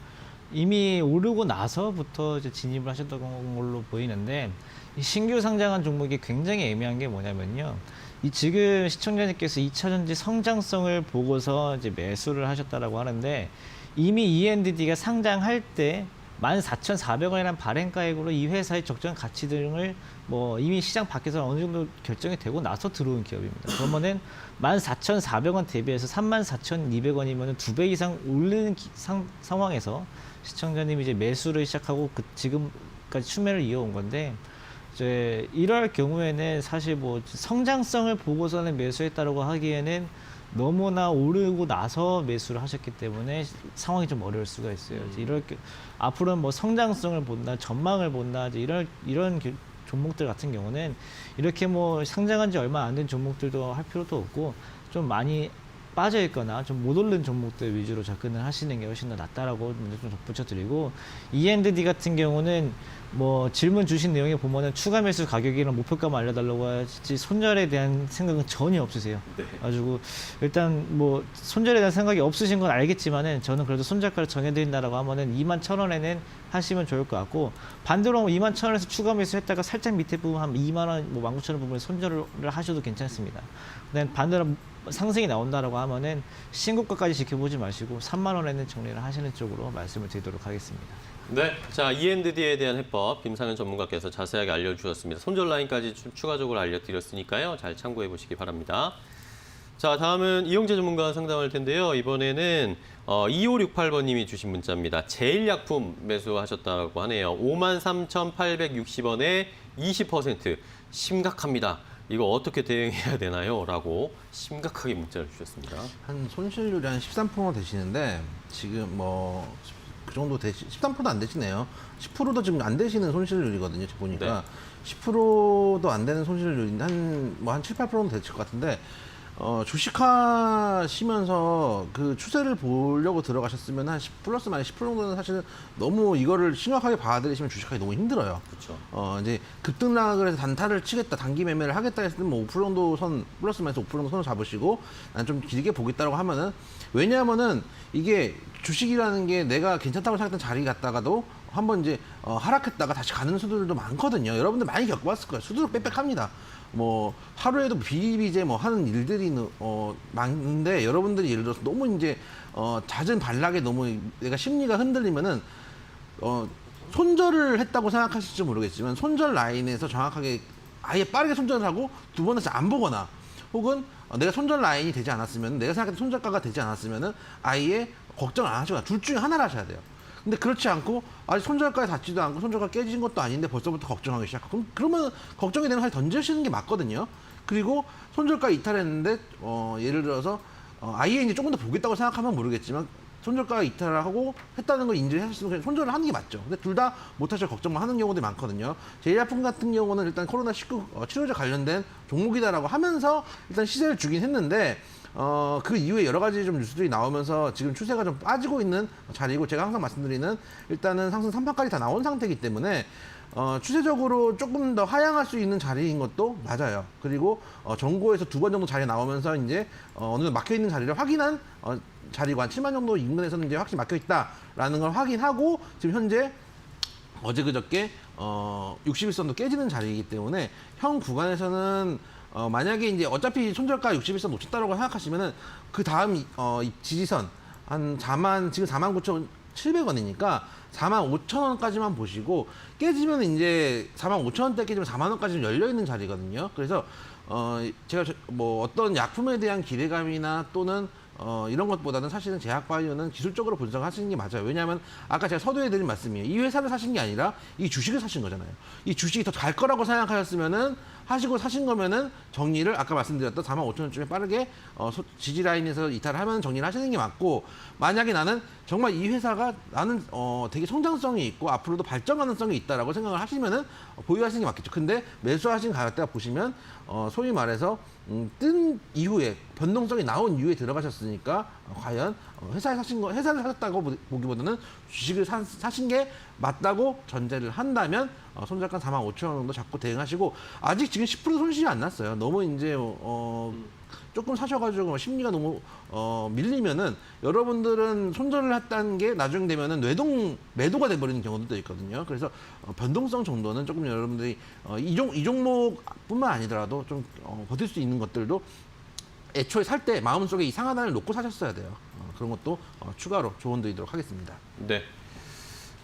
이미 오르고 나서부터 이제 진입을 하셨던 걸로 보이는데 이 신규 상장한 종목이 굉장히 애매한 게 뭐냐면요. 이 지금 시청자님께서 2차전지 성장성을 보고서 이제 매수를 하셨다라고 하는데 이미 ENDD가 상장할 때 14,400원이라는 발행가액으로 이 회사의 적정 가치 등을 뭐 이미 시장 밖에서 어느 정도 결정이 되고 나서 들어온 기업입니다. 그러면은 14,400원 대비해서 34,200원이면 2배 이상 오르는 상황에서 시청자님이 이제 매수를 시작하고 지금까지 추매를 이어온 건데 이제 이럴 경우에는 사실 뭐 성장성을 보고서는 매수했다라고 하기에는 너무나 오르고 나서 매수를 하셨기 때문에 상황이 좀 어려울 수가 있어요. 이제 앞으로는 뭐 성장성을 본다, 전망을 본다, 이제 이런 종목들 같은 경우는 이렇게 뭐 상장한 지 얼마 안 된 종목들도 할 필요도 없고 좀 많이 빠져 있거나 좀 못 오른 종목들 위주로 접근을 하시는 게 훨씬 더 낫다라고 좀 덧붙여드리고 ENDD 같은 경우는 뭐 질문 주신 내용에 보면은 추가 매수 가격이랑 목표가만 알려달라고 하지 손절에 대한 생각은 전혀 없으세요. 네. 가지고 일단 뭐 손절에 대한 생각이 없으신 건 알겠지만은 저는 그래도 손절가를 정해드린다라고 하면은 21,000원에는 하시면 좋을 것 같고 반대로 21,000원에서 추가 매수했다가 살짝 밑에 부분 한 2만 원, 뭐 19,000원 부분에 손절을 하셔도 괜찮습니다. 근데 반대로 상승이 나온다라고 하면은 신고가까지 지켜보지 마시고 3만 원에는 정리를 하시는 쪽으로 말씀을 드리도록 하겠습니다. 네, 자 ENDD에 대한 해법 김상현 전문가께서 자세하게 알려주셨습니다. 손절 라인까지 추가적으로 알려드렸으니까요. 잘 참고해 보시기 바랍니다. 자, 다음은 이용재 전문가 상담할 텐데요. 이번에는 2568번님이 주신 문자입니다. 제일약품 매수하셨다고 하네요. 53,860원에 20% 심각합니다. 이거 어떻게 대응해야 되나요? 라고 심각하게 문자를 주셨습니다. 한 손실률이 한 13% 되시는데 지금 뭐 그 정도 13%도 안 되시네요. 10%도 지금 안 되시는 손실률이거든요. 지금 보니까 10%도 안 되는 손실률인데 한 7, 8%는 되실 것 같은데 주식하시면서 그 추세를 보려고 들어가셨으면 한 10 플러스 마이너스 10% 정도는 사실은 너무 이거를 심각하게 받아들이시면 주식하기 너무 힘들어요. 그렇죠. 이제 급등락을 해서 단타를 치겠다, 단기 매매를 하겠다 했을 때 뭐 5% 정도 선, 플러스 마이너스 5% 정도 선을 잡으시고 난 좀 길게 보겠다라고 하면은 왜냐하면은 이게 주식이라는 게 내가 괜찮다고 생각했던 자리 갔다가도 한번 이제 하락했다가 다시 가는 수들도 많거든요. 여러분들 많이 겪어봤을 거예요. 수두룩 빽빽합니다. 뭐 하루에도 비일비재 뭐 하는 일들이 많은데 여러분들이 예를 들어서 너무 이제 잦은 반락에 너무 내가 심리가 흔들리면은 손절을 했다고 생각하실지 모르겠지만 손절 라인에서 정확하게 아예 빠르게 손절을 하고 두 번은 안 보거나 혹은 내가 손절 라인이 되지 않았으면 내가 생각했던 손절가가 되지 않았으면은 아예 걱정을 안 하시거나 둘 중에 하나를 하셔야 돼요. 근데 그렇지 않고 아직 손절가에 닿지도 않고 손절가 깨진 것도 아닌데 벌써부터 걱정하기 시작하고 그러면 걱정이 되는 사실 던지시는 게 맞거든요. 그리고 손절가 이탈했는데 예를 들어서 아예 이제 조금 더 보겠다고 생각하면 모르겠지만 손절가 이탈을 하고 했다는 걸 인지하셨으면 손절을 하는 게 맞죠. 근데 둘 다 못하실 걱정만 하는 경우들이 많거든요. 제일약품 같은 경우는 일단 코로나19 치료제 관련된 종목이다라고 하면서 일단 시세를 주긴 했는데 그 이후에 여러 가지 좀 뉴스들이 나오면서 지금 추세가 좀 빠지고 있는 자리고 제가 항상 말씀드리는 일단은 상승 3판까지 다 나온 상태이기 때문에 추세적으로 조금 더 하향할 수 있는 자리인 것도 맞아요. 그리고 전고에서 2번 정도 자리 나오면서 이제 어느 정도 막혀 있는 자리를 확인한 자리고 한 7만 정도 인근에서는 이제 확실히 막혀 있다라는 걸 확인하고 지금 현재 어제 그저께 61선도 깨지는 자리이기 때문에 현 구간에서는 만약에 이제 어차피 손절가 61선 놓쳤다라고 생각하시면은 그 다음 지지선 한 4만 지금 49,700원이니까 45,000원까지만 보시고 깨지면 이제 45,000원대 깨지면 4만 원까지 열려 있는 자리거든요. 그래서 제가 뭐 어떤 약품에 대한 기대감이나 또는 이런 것보다는 사실은 제약바이오는 기술적으로 분석하시는 게 맞아요. 왜냐하면 아까 제가 서두에 드린 말씀이에요. 이 회사를 사신 게 아니라 이 주식을 사신 거잖아요. 이 주식이 더 갈 거라고 생각하셨으면은 하시고 사신 거면은 정리를 아까 말씀드렸던 45,000원쯤에 빠르게 지지 라인에서 이탈을 하면 정리를 하시는 게 맞고 만약에 나는 정말 이 회사가 나는 되게 성장성이 있고 앞으로도 발전 가능성이 있다라고 생각을 하시면은 보유하시는 게 맞겠죠. 근데 매수하신 가격대가 보시면 소위 말해서 뜬 이후에 변동성이 나온 이후에 들어가셨으니까 과연 회사를 사셨다고 보기보다는 주식을 사신 게 맞다고 전제를 한다면 손절가 45,000원 정도 잡고 대응하시고 아직 지금 10% 손실이 안 났어요. 너무 이제 조금 사셔가지고 심리가 너무 밀리면은 여러분들은 손절을 했다는 게 나중 되면은 매도가 돼버리는 경우도 있거든요. 그래서 변동성 정도는 조금 여러분들이 이 종목뿐만 아니더라도 좀 버틸 수 있는 것들도 애초에 살 때 마음속에 이 상한선을 놓고 사셨어야 돼요. 그런 것도 추가로 조언드리도록 하겠습니다. 네.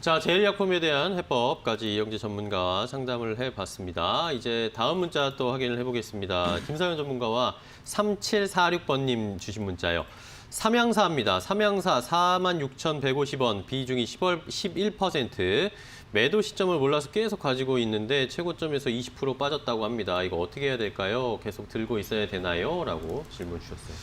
자, 제일약품에 대한 해법까지 이영재 전문가와 상담을 해봤습니다. 이제 다음 문자 또 확인을 해보겠습니다. 김사연 전문가와 3746번님 주신 문자요. 삼양사입니다. 삼양사 46,150원, 비중이 11%. 매도 시점을 몰라서 계속 가지고 있는데 최고점에서 20% 빠졌다고 합니다. 이거 어떻게 해야 될까요? 계속 들고 있어야 되나요? 라고 질문 주셨어요.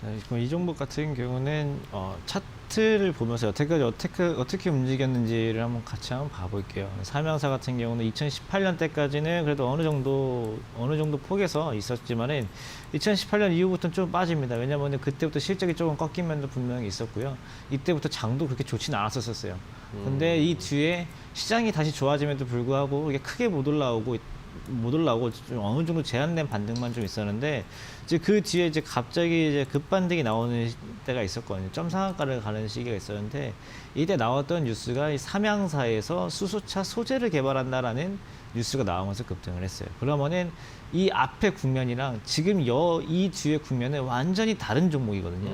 자, 이 종목 같은 경우는 차트를 보면서 어떻게 움직였는지를 한번 같이 한번 봐볼게요. 삼양사 같은 경우는 2018년 때까지는 그래도 어느 정도 폭에서 있었지만은 2018년 이후부터는 좀 빠집니다. 왜냐하면 그때부터 실적이 조금 꺾인 면도 분명히 있었고요. 이때부터 장도 그렇게 좋지는 않았었어요. 근데 이 뒤에 시장이 다시 좋아짐에도 불구하고 이게 크게 못 올라오고 좀 어느 정도 제한된 반등만 좀 있었는데 이제 그 뒤에 이제 갑자기 이제 급반등이 나오는 때가 있었거든요. 점 상한가를 가는 시기가 있었는데 이때 나왔던 뉴스가 이 삼양사에서 수소차 소재를 개발한다라는 뉴스가 나오면서 급등을 했어요. 그러면은 이 앞의 국면이랑 지금 이 뒤의 국면은 완전히 다른 종목이거든요.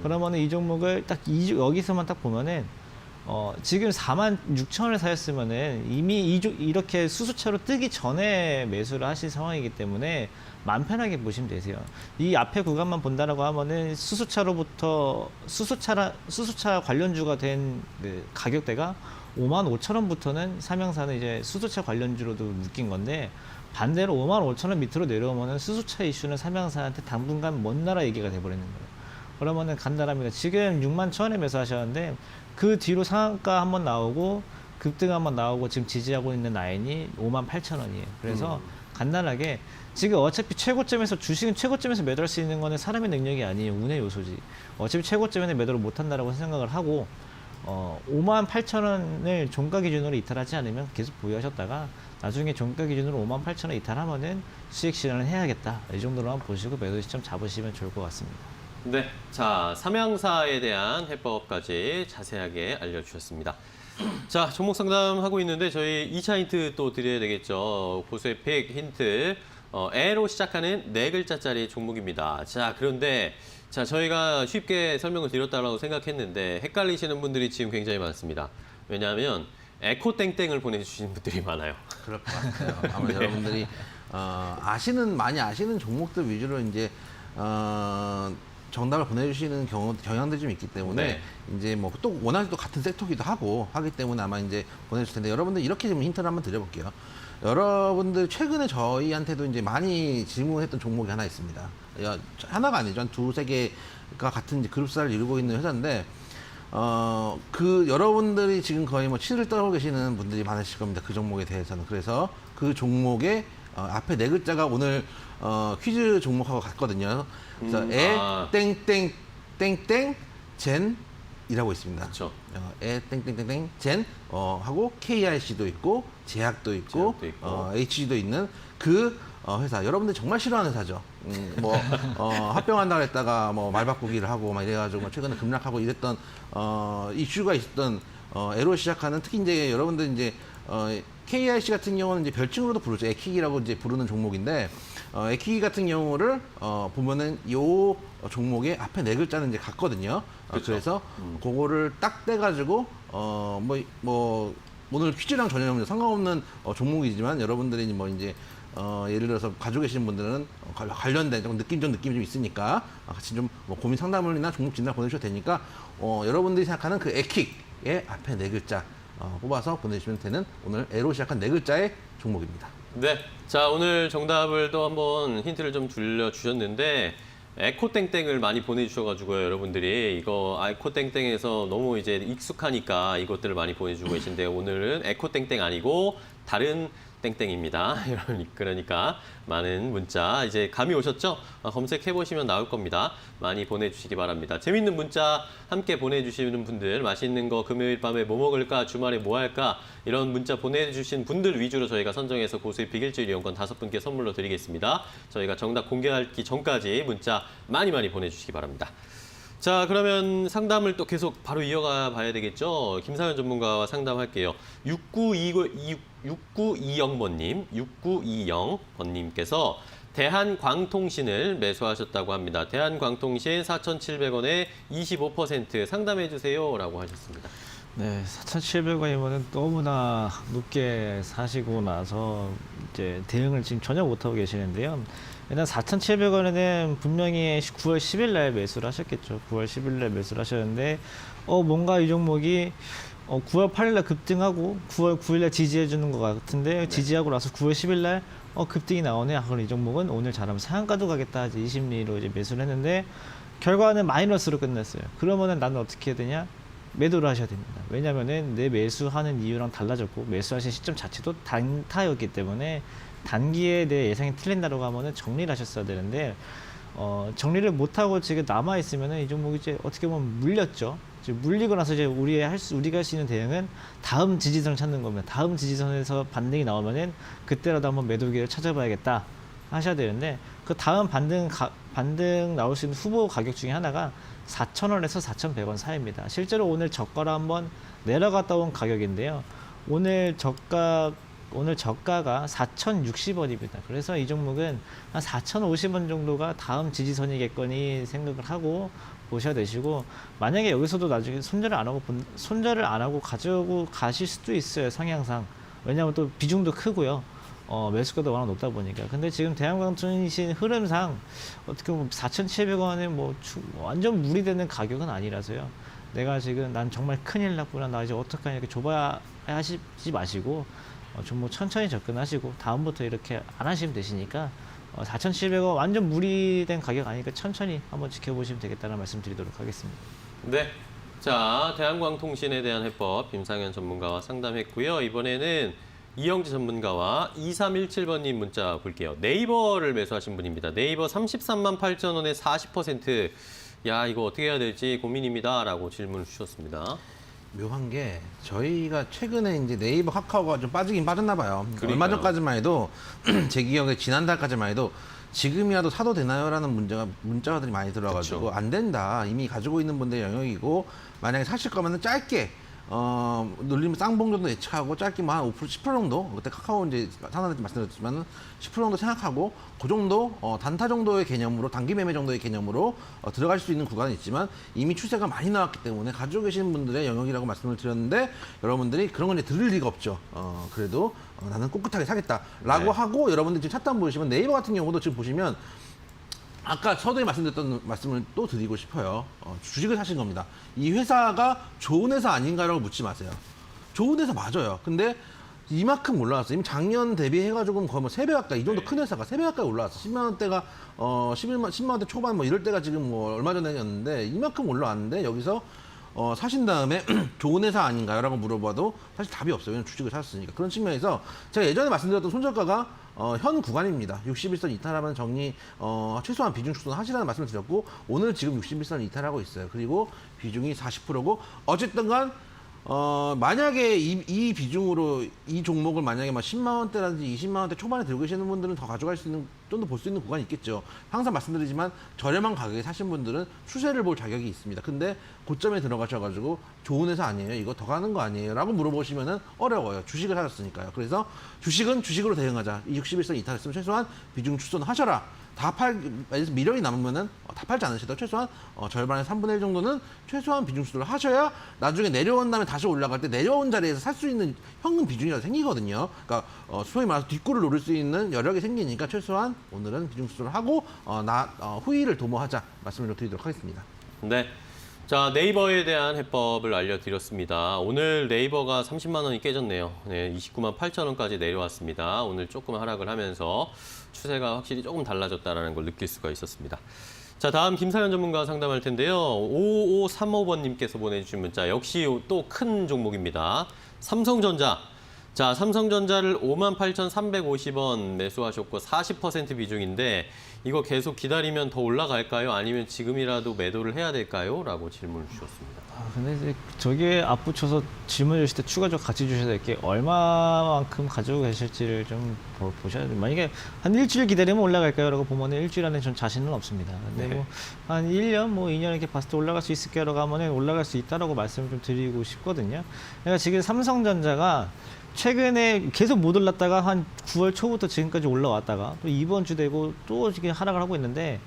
그러면은 이 종목을 딱 여기서만 딱 보면은 지금 46,000원에 사셨으면은 이미 이렇게 수소차로 뜨기 전에 매수를 하신 상황이기 때문에 마음 편하게 보시면 되세요. 이 앞에 구간만 본다라고 하면은 수소차 관련주가 된 그 가격대가 55,000원부터는 삼양사는 이제 수소차 관련주로도 묶인 건데 반대로 55,000원 밑으로 내려오면은 수소차 이슈는 삼양사한테 당분간 먼 나라 얘기가 돼버리는 거예요. 그러면은 간단합니다. 지금 61,000원에 매수하셨는데 그 뒤로 상한가 한번 나오고 급등 한번 나오고 지금 지지하고 있는 라인이 58,000원이에요. 그래서 간단하게 지금 어차피 주식은 최고점에서 매도할 수 있는 거는 사람의 능력이 아니에요. 운의 요소지. 어차피 최고점에는 매도를 못 한다라고 생각을 하고 58,000원을 종가 기준으로 이탈하지 않으면 계속 보유하셨다가 나중에 종가 기준으로 58,000원 이탈하면은 수익 실현을 해야겠다. 이 정도로만 보시고 매도 시점 잡으시면 좋을 것 같습니다. 네, 자, 삼양사에 대한 해법까지 자세하게 알려주셨습니다. 자, 종목 상담하고 있는데 저희 2차 힌트 또 드려야 되겠죠. 보수의 픽 힌트, 에로 시작하는 4글자짜리 종목입니다. 자, 그런데 자, 저희가 쉽게 설명을 드렸다고 생각했는데 헷갈리시는 분들이 지금 굉장히 많습니다. 왜냐하면 에코땡땡을 보내주시는 분들이 많아요. 그럴 것 같아요. 아마 네. 여러분들이 많이 아시는 종목들 위주로 이제 정답을 보내주시는 경향들이 좀 있기 때문에 네. 이제 뭐 또 워낙 또 같은 섹터기도 하기 때문에 아마 이제 보내줄 텐데 여러분들 이렇게 좀 힌트를 한번 드려볼게요. 여러분들 최근에 저희한테도 이제 많이 질문했던 종목이 하나 있습니다. 하나가 아니죠. 한 2-3개가 같은 이제 그룹사를 이루고 있는 회사인데 여러분들이 지금 거의 뭐 치를 떨고 계시는 분들이 많으실 겁니다. 그 종목에 대해서는. 그래서 그 종목의 앞에 4글자가 오늘 퀴즈 종목하고 같거든요. 그래서 땡땡땡땡 젠이라고 있습니다. 그렇죠. 땡땡땡땡 젠 하고 KRC도 있고 제약도 있고 HG도 있는 그 회사. 여러분들 정말 싫어하는 회사죠. 합병한다고 했다가 말 바꾸기를 하고 막 이래가지고 최근에 급락하고 이랬던 이슈가 있었던 에로 시작하는 특히 이제 여러분들 이제 KIC 같은 경우는 이제 별칭으로도 부르죠. 에킥이라고 이제 부르는 종목인데 에킥 같은 경우를 보면은 요 종목의 앞에 4글자는 이제 같거든요. 그래서 그거를 딱 떼가지고 오늘 퀴즈랑 전혀 상관없는 종목이지만 여러분들이 뭐 이제 예를 들어서 가지고 계시는 분들은 관련된 느낌이 좀 있으니까 같이 좀 고민 상담을이나 종목 진단 보내주셔도 되니까 여러분들이 생각하는 그 에킥의 앞에 4글자 뽑아서 보내주시면 되는 오늘 에로 시작한 4글자의 종목입니다. 네, 자, 오늘 정답을 또 한번 힌트를 좀 들려주셨는데 에코땡땡을 많이 보내주셔가지고요, 여러분들이 이거 에코땡땡에서 너무 이제 익숙하니까 이것들을 많이 보내주고 계신데 오늘은 에코땡땡 아니고 다른 땡땡입니다. 그러니까 많은 문자 이제 감이 오셨죠? 검색해 보시면 나올 겁니다. 많이 보내주시기 바랍니다. 재밌는 문자 함께 보내주시는 분들, 맛있는 거 금요일 밤에 뭐 먹을까, 주말에 뭐 할까 이런 문자 보내주신 분들 위주로 저희가 선정해서 고수의 비길질 이용권 5분께 선물로 드리겠습니다. 저희가 정답 공개하기 전까지 문자 많이 보내주시기 바랍니다. 자, 그러면 상담을 또 계속 바로 이어가 봐야 되겠죠? 김상현 전문가와 상담할게요. 6920번님께서 대한광통신을 매수하셨다고 합니다. 대한광통신 4,700원에 25% 상담해 주세요라고 하셨습니다. 네, 4,700원이면 너무나 높게 사시고 나서 이제 대응을 지금 전혀 못하고 계시는데요. 일단 4,700원에는 분명히 9월 10일 날 매수를 하셨겠죠. 9월 10일 날 매수를 하셨는데 뭔가 이 종목이 9월 8일 날 급등하고 9월 9일 날 지지해 주는 것 같은데 지지하고 나서 9월 10일 날 급등이 나오네. 그럼 이 종목은 오늘 잘하면 상한가도 가겠다. 이제 20리로 이제 매수를 했는데 결과는 마이너스로 끝났어요. 그러면은 나는 어떻게 해야 되냐? 매도를 하셔야 됩니다. 왜냐면은 내 매수하는 이유랑 달라졌고 매수하신 시점 자체도 단타였기 때문에 단기에 내 예상이 틀린다고 하면은 정리를 하셨어야 되는데 정리를 못하고 지금 남아 있으면은 이 종목이 이제 어떻게 보면 물렸죠. 지금 물리고 나서 이제 우리가 할 수 있는 대응은 다음 지지선을 찾는 겁니다. 다음 지지선에서 반등이 나오면은 그때라도 한번 매도 기회를 찾아봐야겠다 하셔야 되는데 그 다음 반등 나올 수 있는 후보 가격 중에 하나가 4,000원에서 4,100원 사이입니다. 실제로 오늘 저가로 한번 내려갔다 온 가격인데요. 오늘 저가가 4,060원입니다. 그래서 이 종목은 한 4,050원 정도가 다음 지지선이겠거니 생각을 하고 보셔야 되시고 만약에 여기서도 나중에 손절을 안 하고 가지고 가실 수도 있어요. 성향상. 왜냐하면 또 비중도 크고요. 매수가도 워낙 높다 보니까. 근데 지금 대한광통신 흐름상 어떻게 보면 4,700원에 뭐 완전 무리되는 가격은 아니라서요. 내가 지금 난 정말 큰일 났구나. 나 이제 어떡하냐 이렇게 좁아 하시지 마시고 좀 천천히 접근하시고 다음부터 이렇게 안 하시면 되시니까 4,700원 완전 무리된 가격 아니니까 천천히 한번 지켜보시면 되겠다는 말씀 드리도록 하겠습니다. 네. 자, 대한광통신에 대한 해법 김상현 전문가와 상담했고요. 이번에는 이영지 전문가와 2317번님 문자 볼게요. 네이버를 매수하신 분입니다. 네이버 33만 8천 원에 40%. 야, 이거 어떻게 해야 될지 고민입니다. 라고 질문을 주셨습니다. 묘한 게 저희가 최근에 이제 네이버 카카오가 좀 빠지긴 빠졌나 봐요. 그러니까요. 얼마 전까지만 해도 제 기억에 지난달까지만 해도 지금이라도 사도 되나요라는 문자들이 많이 들어와가지고 그쵸. 안 된다. 이미 가지고 있는 분들의 영역이고 만약에 사실 거면은 짧게 눌리면 쌍봉 정도 예측하고 짧게 뭐 한 5%, 10% 정도 그때 카카오 이제 상단에 말씀드렸지만 10% 정도 생각하고 그 정도 단타 정도의 개념으로 단기 매매 정도의 개념으로 들어갈 수 있는 구간이 있지만 이미 추세가 많이 나왔기 때문에 가지고 계시는 분들의 영역이라고 말씀을 드렸는데 여러분들이 그런 건 이제 들을 리가 없죠. 그래도 나는 꿋꿋하게 사겠다라고 네. 하고 여러분들 지금 차트 한번 보시면 네이버 같은 경우도 지금 보시면 아까 서두에 말씀드렸던 말씀을 또 드리고 싶어요. 주식을 사신 겁니다. 이 회사가 좋은 회사 아닌가라고 묻지 마세요. 좋은 회사 맞아요. 근데 이만큼 올라왔어요. 이미 작년 대비해가지고 거의 뭐 3배 가까이, 이 정도 큰 회사가 3배 가까이 올라왔어. 10만 원대가, 10만 원대 초반 뭐 이럴 때가 지금 뭐 얼마 전에였는데 이만큼 올라왔는데 여기서 사신 다음에 좋은 회사 아닌가요? 라고 물어봐도 사실 답이 없어요. 왜냐면 주식을 샀으니까. 그런 측면에서 제가 예전에 말씀드렸던 손절가가 현 구간입니다. 61선 이탈하면 정리 최소한 비중 축소는 하시라는 말씀을 드렸고 오늘 지금 61선 이탈하고 있어요. 그리고 비중이 40%고 어쨌든 간 만약에 이 비중으로 이 종목을 만약에 막 10만 원대라든지 20만 원대 초반에 들고 계시는 분들은 더 가져갈 수 있는 좀 더 볼 수 있는 구간이 있겠죠. 항상 말씀드리지만 저렴한 가격에 사신 분들은 추세를 볼 자격이 있습니다. 근데 고점에 들어가셔가지고 좋은 회사 아니에요? 이거 더 가는 거 아니에요? 라고 물어보시면은 어려워요. 주식을 사셨으니까요. 그래서 주식은 주식으로 대응하자. 이 61선 이탈했으면 최소한 비중 축소는 하셔라. 미련이 남으면은 다 팔지 않으시더라도 최소한 절반의 3분의 1 정도는 최소한 비중 수술을 하셔야 나중에 내려온 다음에 다시 올라갈 때 내려온 자리에서 살 수 있는 현금 비중이라도 생기거든요. 그러니까 소위 말해서 뒷골을 노릴 수 있는 여력이 생기니까 최소한 오늘은 비중 수술을 하고 후위를 도모하자 말씀을 드리도록 하겠습니다. 네. 자, 네이버에 대한 해법을 알려드렸습니다. 오늘 네이버가 30만 원이 깨졌네요. 네, 29만 8천 원까지 내려왔습니다. 오늘 조금 하락을 하면서 추세가 확실히 조금 달라졌다는 걸 느낄 수가 있었습니다. 자, 다음 김사현 전문가와 상담할 텐데요. 5535번님께서 보내주신 문자 역시 또 큰 종목입니다. 삼성전자 자, 삼성전자를 58,350원 매수하셨고 40% 비중인데 이거 계속 기다리면 더 올라갈까요? 아니면 지금이라도 매도를 해야 될까요? 라고 질문을 주셨습니다. 근데 이제 저기에 앞붙여서 질문 주실 때 추가적으로 같이 주셔야 될 게 얼마만큼 가지고 계실지를 좀 보셔야 돼요. 만약에 한 일주일 기다리면 올라갈까요? 라고 보면은 일주일 안에 전 자신은 없습니다. 근데 네. 뭐 한 1년, 뭐 2년 이렇게 봤을 때 올라갈 수 있을까요? 라고 하면은 올라갈 수 있다라고 말씀을 좀 드리고 싶거든요. 그러니까 지금 삼성전자가 최근에 계속 못 올랐다가 한 9월 초부터 지금까지 올라왔다가 또 이번 주 되고 또 지금 하락을 하고 있는데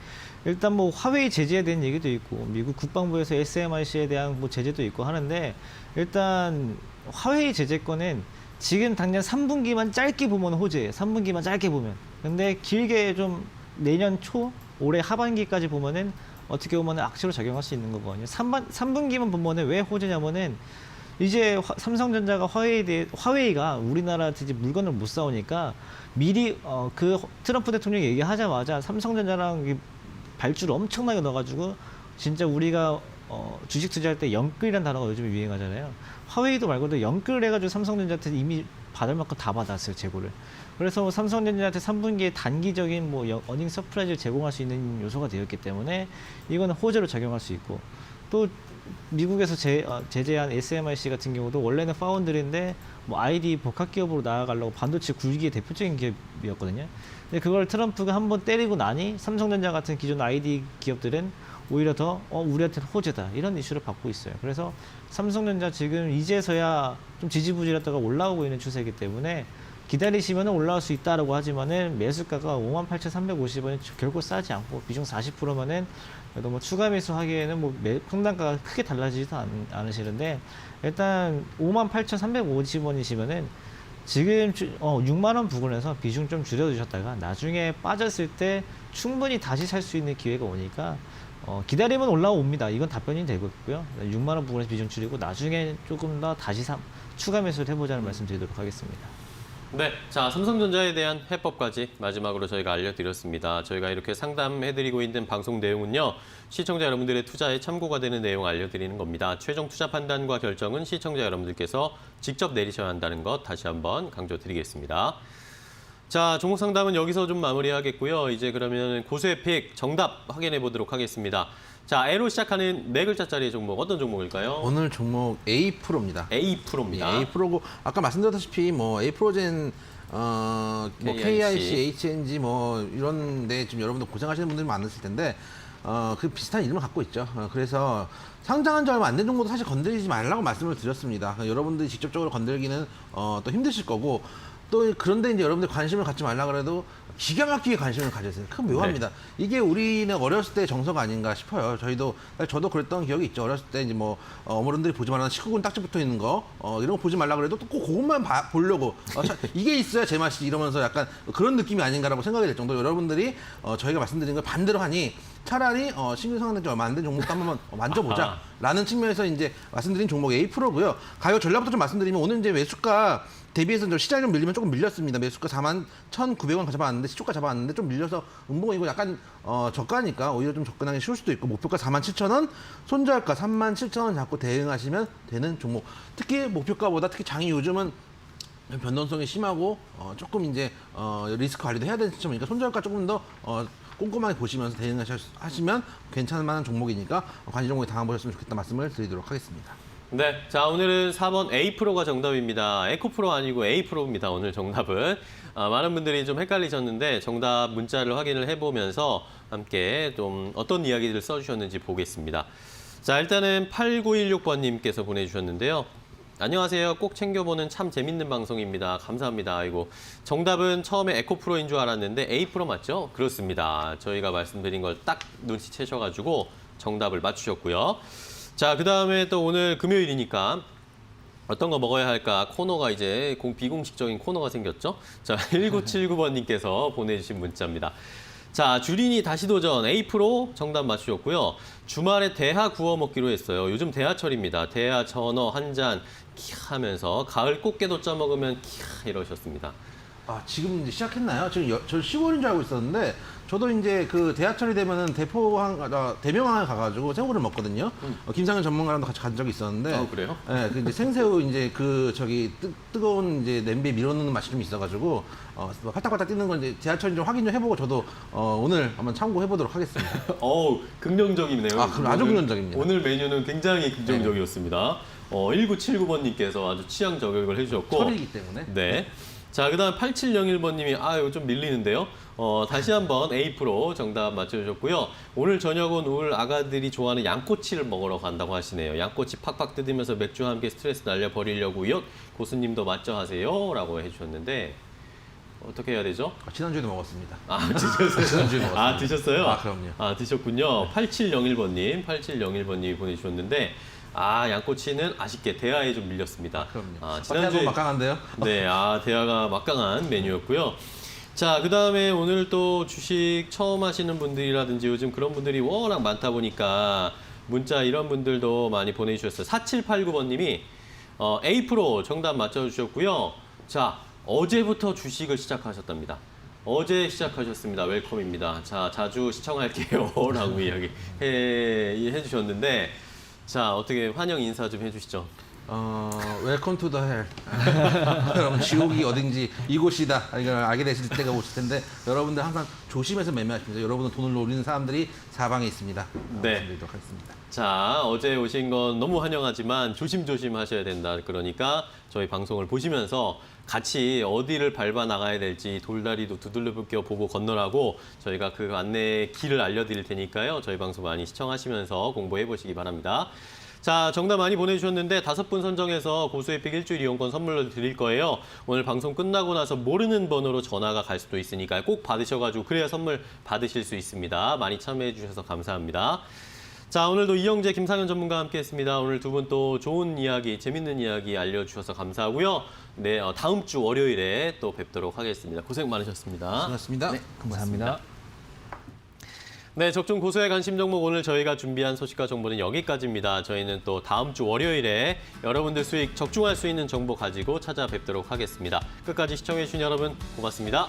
일단 뭐 화웨이 제재에 대한 얘기도 있고 미국 국방부에서 SMIC에 대한 뭐 제재도 있고 하는데 일단 화웨이 제재권은 지금 당장 3분기만 짧게 보면 호재예요. 3분기만 짧게 보면. 근데 길게 좀 내년 초 올해 하반기까지 보면은 어떻게 보면 악재로 작용할 수 있는 거거든요. 3분기만 보면은 왜 호재냐면은 이제 삼성전자가 화웨이가 우리나라한테 이제 물건을 못 사오니까 미리 그 트럼프 대통령이 얘기하자마자 삼성전자랑 이 발주를 엄청나게 넣어가지고 진짜 우리가 주식 투자할 때 영끌이라는 단어가 요즘에 유행하잖아요. 화웨이도 말고도 영끌을 해가지고 삼성전자한테 이미 받을 만큼 다 받았어요, 재고를. 그래서 삼성전자한테 3분기에 단기적인 뭐 어닝 서프라이즈를 제공할 수 있는 요소가 되었기 때문에 이거는 호재로 작용할 수 있고 또 미국에서 제재한 SMIC 같은 경우도 원래는 파운드리인데 뭐 ID 복합 기업으로 나아가려고 반도체 굴기의 대표적인 기업이었거든요. 근데 그걸 트럼프가 한번 때리고 나니 삼성전자 같은 기존 ID 기업들은 오히려 더 우리한테 호재다 이런 이슈를 받고 있어요. 그래서 삼성전자 지금 이제서야 좀 지지부진했다가 올라오고 있는 추세이기 때문에 기다리시면 올라올 수 있다라고 하지만은 매수가가 58,350원이 결코 싸지 않고 비중 40%면은 그래도 뭐 추가 매수하기에는 뭐 평단가가 크게 달라지지도 않으시는데 일단 58,350원이시면은 지금 6만 원 부근에서 비중 좀 줄여두셨다가 나중에 빠졌을 때 충분히 다시 살 수 있는 기회가 오니까 기다리면 올라옵니다. 이건 답변이 되고요. 6만 원 부근에서 비중 줄이고 나중에 조금 더 다시 추가 매수를 해보자는 말씀드리도록 하겠습니다. 네, 자, 삼성전자에 대한 해법까지 마지막으로 저희가 알려드렸습니다. 저희가 이렇게 상담해드리고 있는 방송 내용은요, 시청자 여러분들의 투자에 참고가 되는 내용 알려드리는 겁니다. 최종 투자 판단과 결정은 시청자 여러분들께서 직접 내리셔야 한다는 것 다시 한번 강조드리겠습니다. 자, 종목 상담은 여기서 좀 마무리하겠고요. 이제 그러면 고수의 픽 정답 확인해 보도록 하겠습니다. 자, A로 시작하는 네 글자짜리 종목 어떤 종목일까요? 오늘 종목 A-프로입니다. A-프로입니다. 예, A-프로고 아까 말씀드렸다시피 뭐 A-프로젠 뭐 KIC, HNG 뭐 이런데 지금 여러분들 고생하시는 분들이 많으실 텐데 그 비슷한 이름을 갖고 있죠. 그래서 상장한 지 얼마 안 된 종목도 사실 건드리지 말라고 말씀을 드렸습니다. 여러분들이 직접적으로 건들기는 또 힘드실 거고 또 그런데 이제 여러분들 관심을 갖지 말라 그래도 기가 막히게 관심을 가졌어요. 그건 묘합니다. 이게 우리는 어렸을 때 정서가 아닌가 싶어요. 저도 그랬던 기억이 있죠. 어렸을 때 이제 뭐 어머님들이 보지 말라는 19금 딱지 붙어 있는 거 이런 거 보지 말라 그래도 또 꼭 그것만 보려고 이게 있어야 제맛이지 이러면서 약간 그런 느낌이 아닌가라고 생각이 될 정도로 여러분들이 저희가 말씀드린 걸 반대로 하니 차라리 신규 상한된 지 얼마 안 된 종목도 한번 만져보자 라는 측면에서 이제 말씀드린 종목 A-프로고요. 가격 전략부터 좀 말씀드리면 오늘 이제 매수가 대비해서 좀 시장이 좀 밀리면 조금 밀렸습니다. 매수가 41,900원 잡아왔는데 시초가 잡아왔는데 좀 밀려서 음봉이고 약간 저가니까 오히려 좀 접근하기 쉬울 수도 있고 목표가 47,000원, 손절가 37,000원 잡고 대응하시면 되는 종목. 특히 목표가보다 특히 장이 요즘은 변동성이 심하고 조금 이제 리스크 관리도 해야 되는 시점이니까 손절가 조금 더 꼼꼼하게 보시면서 대응하시면 괜찮을 만한 종목이니까 관심 종목에 당해보셨으면 좋겠다 말씀을 드리도록 하겠습니다. 네, 자 오늘은 4번 A-프로가 정답입니다. 에코프로 아니고 A-프로입니다. 오늘 정답은. 많은 분들이 좀 헷갈리셨는데 정답 문자를 확인을 해보면서 함께 좀 어떤 이야기들을 써주셨는지 보겠습니다. 자, 일단은 8916번님께서 보내주셨는데요. 안녕하세요. 꼭 챙겨보는 참 재밌는 방송입니다. 감사합니다. 아이고, 정답은 처음에 에코프로인 줄 알았는데 A-프로 맞죠? 그렇습니다. 저희가 말씀드린 걸 딱 눈치채셔가지고 정답을 맞추셨고요. 자, 그 다음에 또 오늘 금요일이니까 어떤 거 먹어야 할까 코너가 이제 비공식적인 코너가 생겼죠. 자, 1979번님께서 보내주신 문자입니다. 자, 주린이 다시 도전 A-프로 정답 맞추셨고요. 주말에 대하 구워 먹기로 했어요. 요즘 대하철입니다. 대하 전어 한 잔 하면서 가을 꽃게도 쪄 먹으면 이러셨습니다. 지금 이제 시작했나요? 지금 저 10월인 줄 알고 있었는데 저도 이제 그 대하철이 되면은 대명항에 가가지고 새우를 먹거든요. 김상현 전문가랑도 같이 간 적이 있었는데. 아, 그래요? 네, 그 이제 생새우 이제 그 저기 뜨거운 이제 냄비에 밀어넣는 맛이 좀 있어가지고 활딱활딱 뛰는 건 이제 대하철 좀 확인 좀 해보고 저도 오늘 한번 참고해보도록 하겠습니다. 어우, 긍정적이네요. 아, 그럼 아주 긍정적입니다. 오늘 메뉴는 굉장히 긍정적이었습니다. 1979번님께서 아주 취향 저격을 해주셨고. 철이기 때문에. 네. 자, 그 다음 8701번님이, 이거 좀 밀리는데요. 다시 한번 A 프로 정답 맞춰주셨고요. 오늘 저녁은 우리 아가들이 좋아하는 양꼬치를 먹으러 간다고 하시네요. 양꼬치 팍팍 뜯으면서 맥주와 함께 스트레스 날려버리려고요. 고수님도 맞죠 하세요. 라고 해주셨는데, 어떻게 해야 되죠? 지난주에도 먹었습니다. 드셨어요? 지난주에 먹었습니다. 드셨어요? 그럼요. 드셨군요. 8701번님이 보내주셨는데, 양꼬치는 아쉽게 대하에 좀 밀렸습니다. 그럼요. 지난주에 막강한데요? 네, 대하가 막강한 메뉴였고요. 자, 그 다음에 오늘 또 주식 처음 하시는 분들이라든지 요즘 그런 분들이 워낙 많다 보니까 문자 이런 분들도 많이 보내주셨어요. 4789번님이 A 프로 정답 맞춰주셨고요. 자, 어제부터 주식을 시작하셨답니다. 어제 시작하셨습니다. 웰컴입니다. 자, 자주 시청할게요. 라고 해주셨는데, 자, 어떻게 환영 인사 좀 해주시죠. 웰컴 투 더 헬. 여러분, 지옥이 어딘지 이곳이다. 이걸 알게 되실 때가 오실 텐데, 여러분들 항상 조심해서 매매하십니다. 여러분은 돈을 노리는 사람들이 사방에 있습니다. 네. 말씀드리도록 하겠습니다. 자, 어제 오신 건 너무 환영하지만 조심조심 하셔야 된다. 그러니까 저희 방송을 보시면서 같이 어디를 밟아 나가야 될지 돌다리도 두들려 보고 건너라고 저희가 그 안내 길을 알려드릴 테니까요. 저희 방송 많이 시청하시면서 공부해 보시기 바랍니다. 자, 정답 많이 보내주셨는데 5분 선정해서 고수에픽 일주일 이용권 선물로 드릴 거예요. 오늘 방송 끝나고 나서 모르는 번호로 전화가 갈 수도 있으니까 꼭 받으셔가지고 그래야 선물 받으실 수 있습니다. 많이 참여해 주셔서 감사합니다. 자, 오늘도 이영재, 김상현 전문가와 함께했습니다. 오늘 두 분 또 좋은 이야기, 재밌는 이야기 알려주셔서 감사하고요. 네, 다음 주 월요일에 또 뵙도록 하겠습니다. 고생 많으셨습니다. 고맙습니다. 네, 감사합니다. 네, 적중 고수의 관심 종목 오늘 저희가 준비한 소식과 정보는 여기까지입니다. 저희는 또 다음 주 월요일에 여러분들 수익 적중할 수 있는 정보 가지고 찾아뵙도록 하겠습니다. 끝까지 시청해주신 여러분 고맙습니다.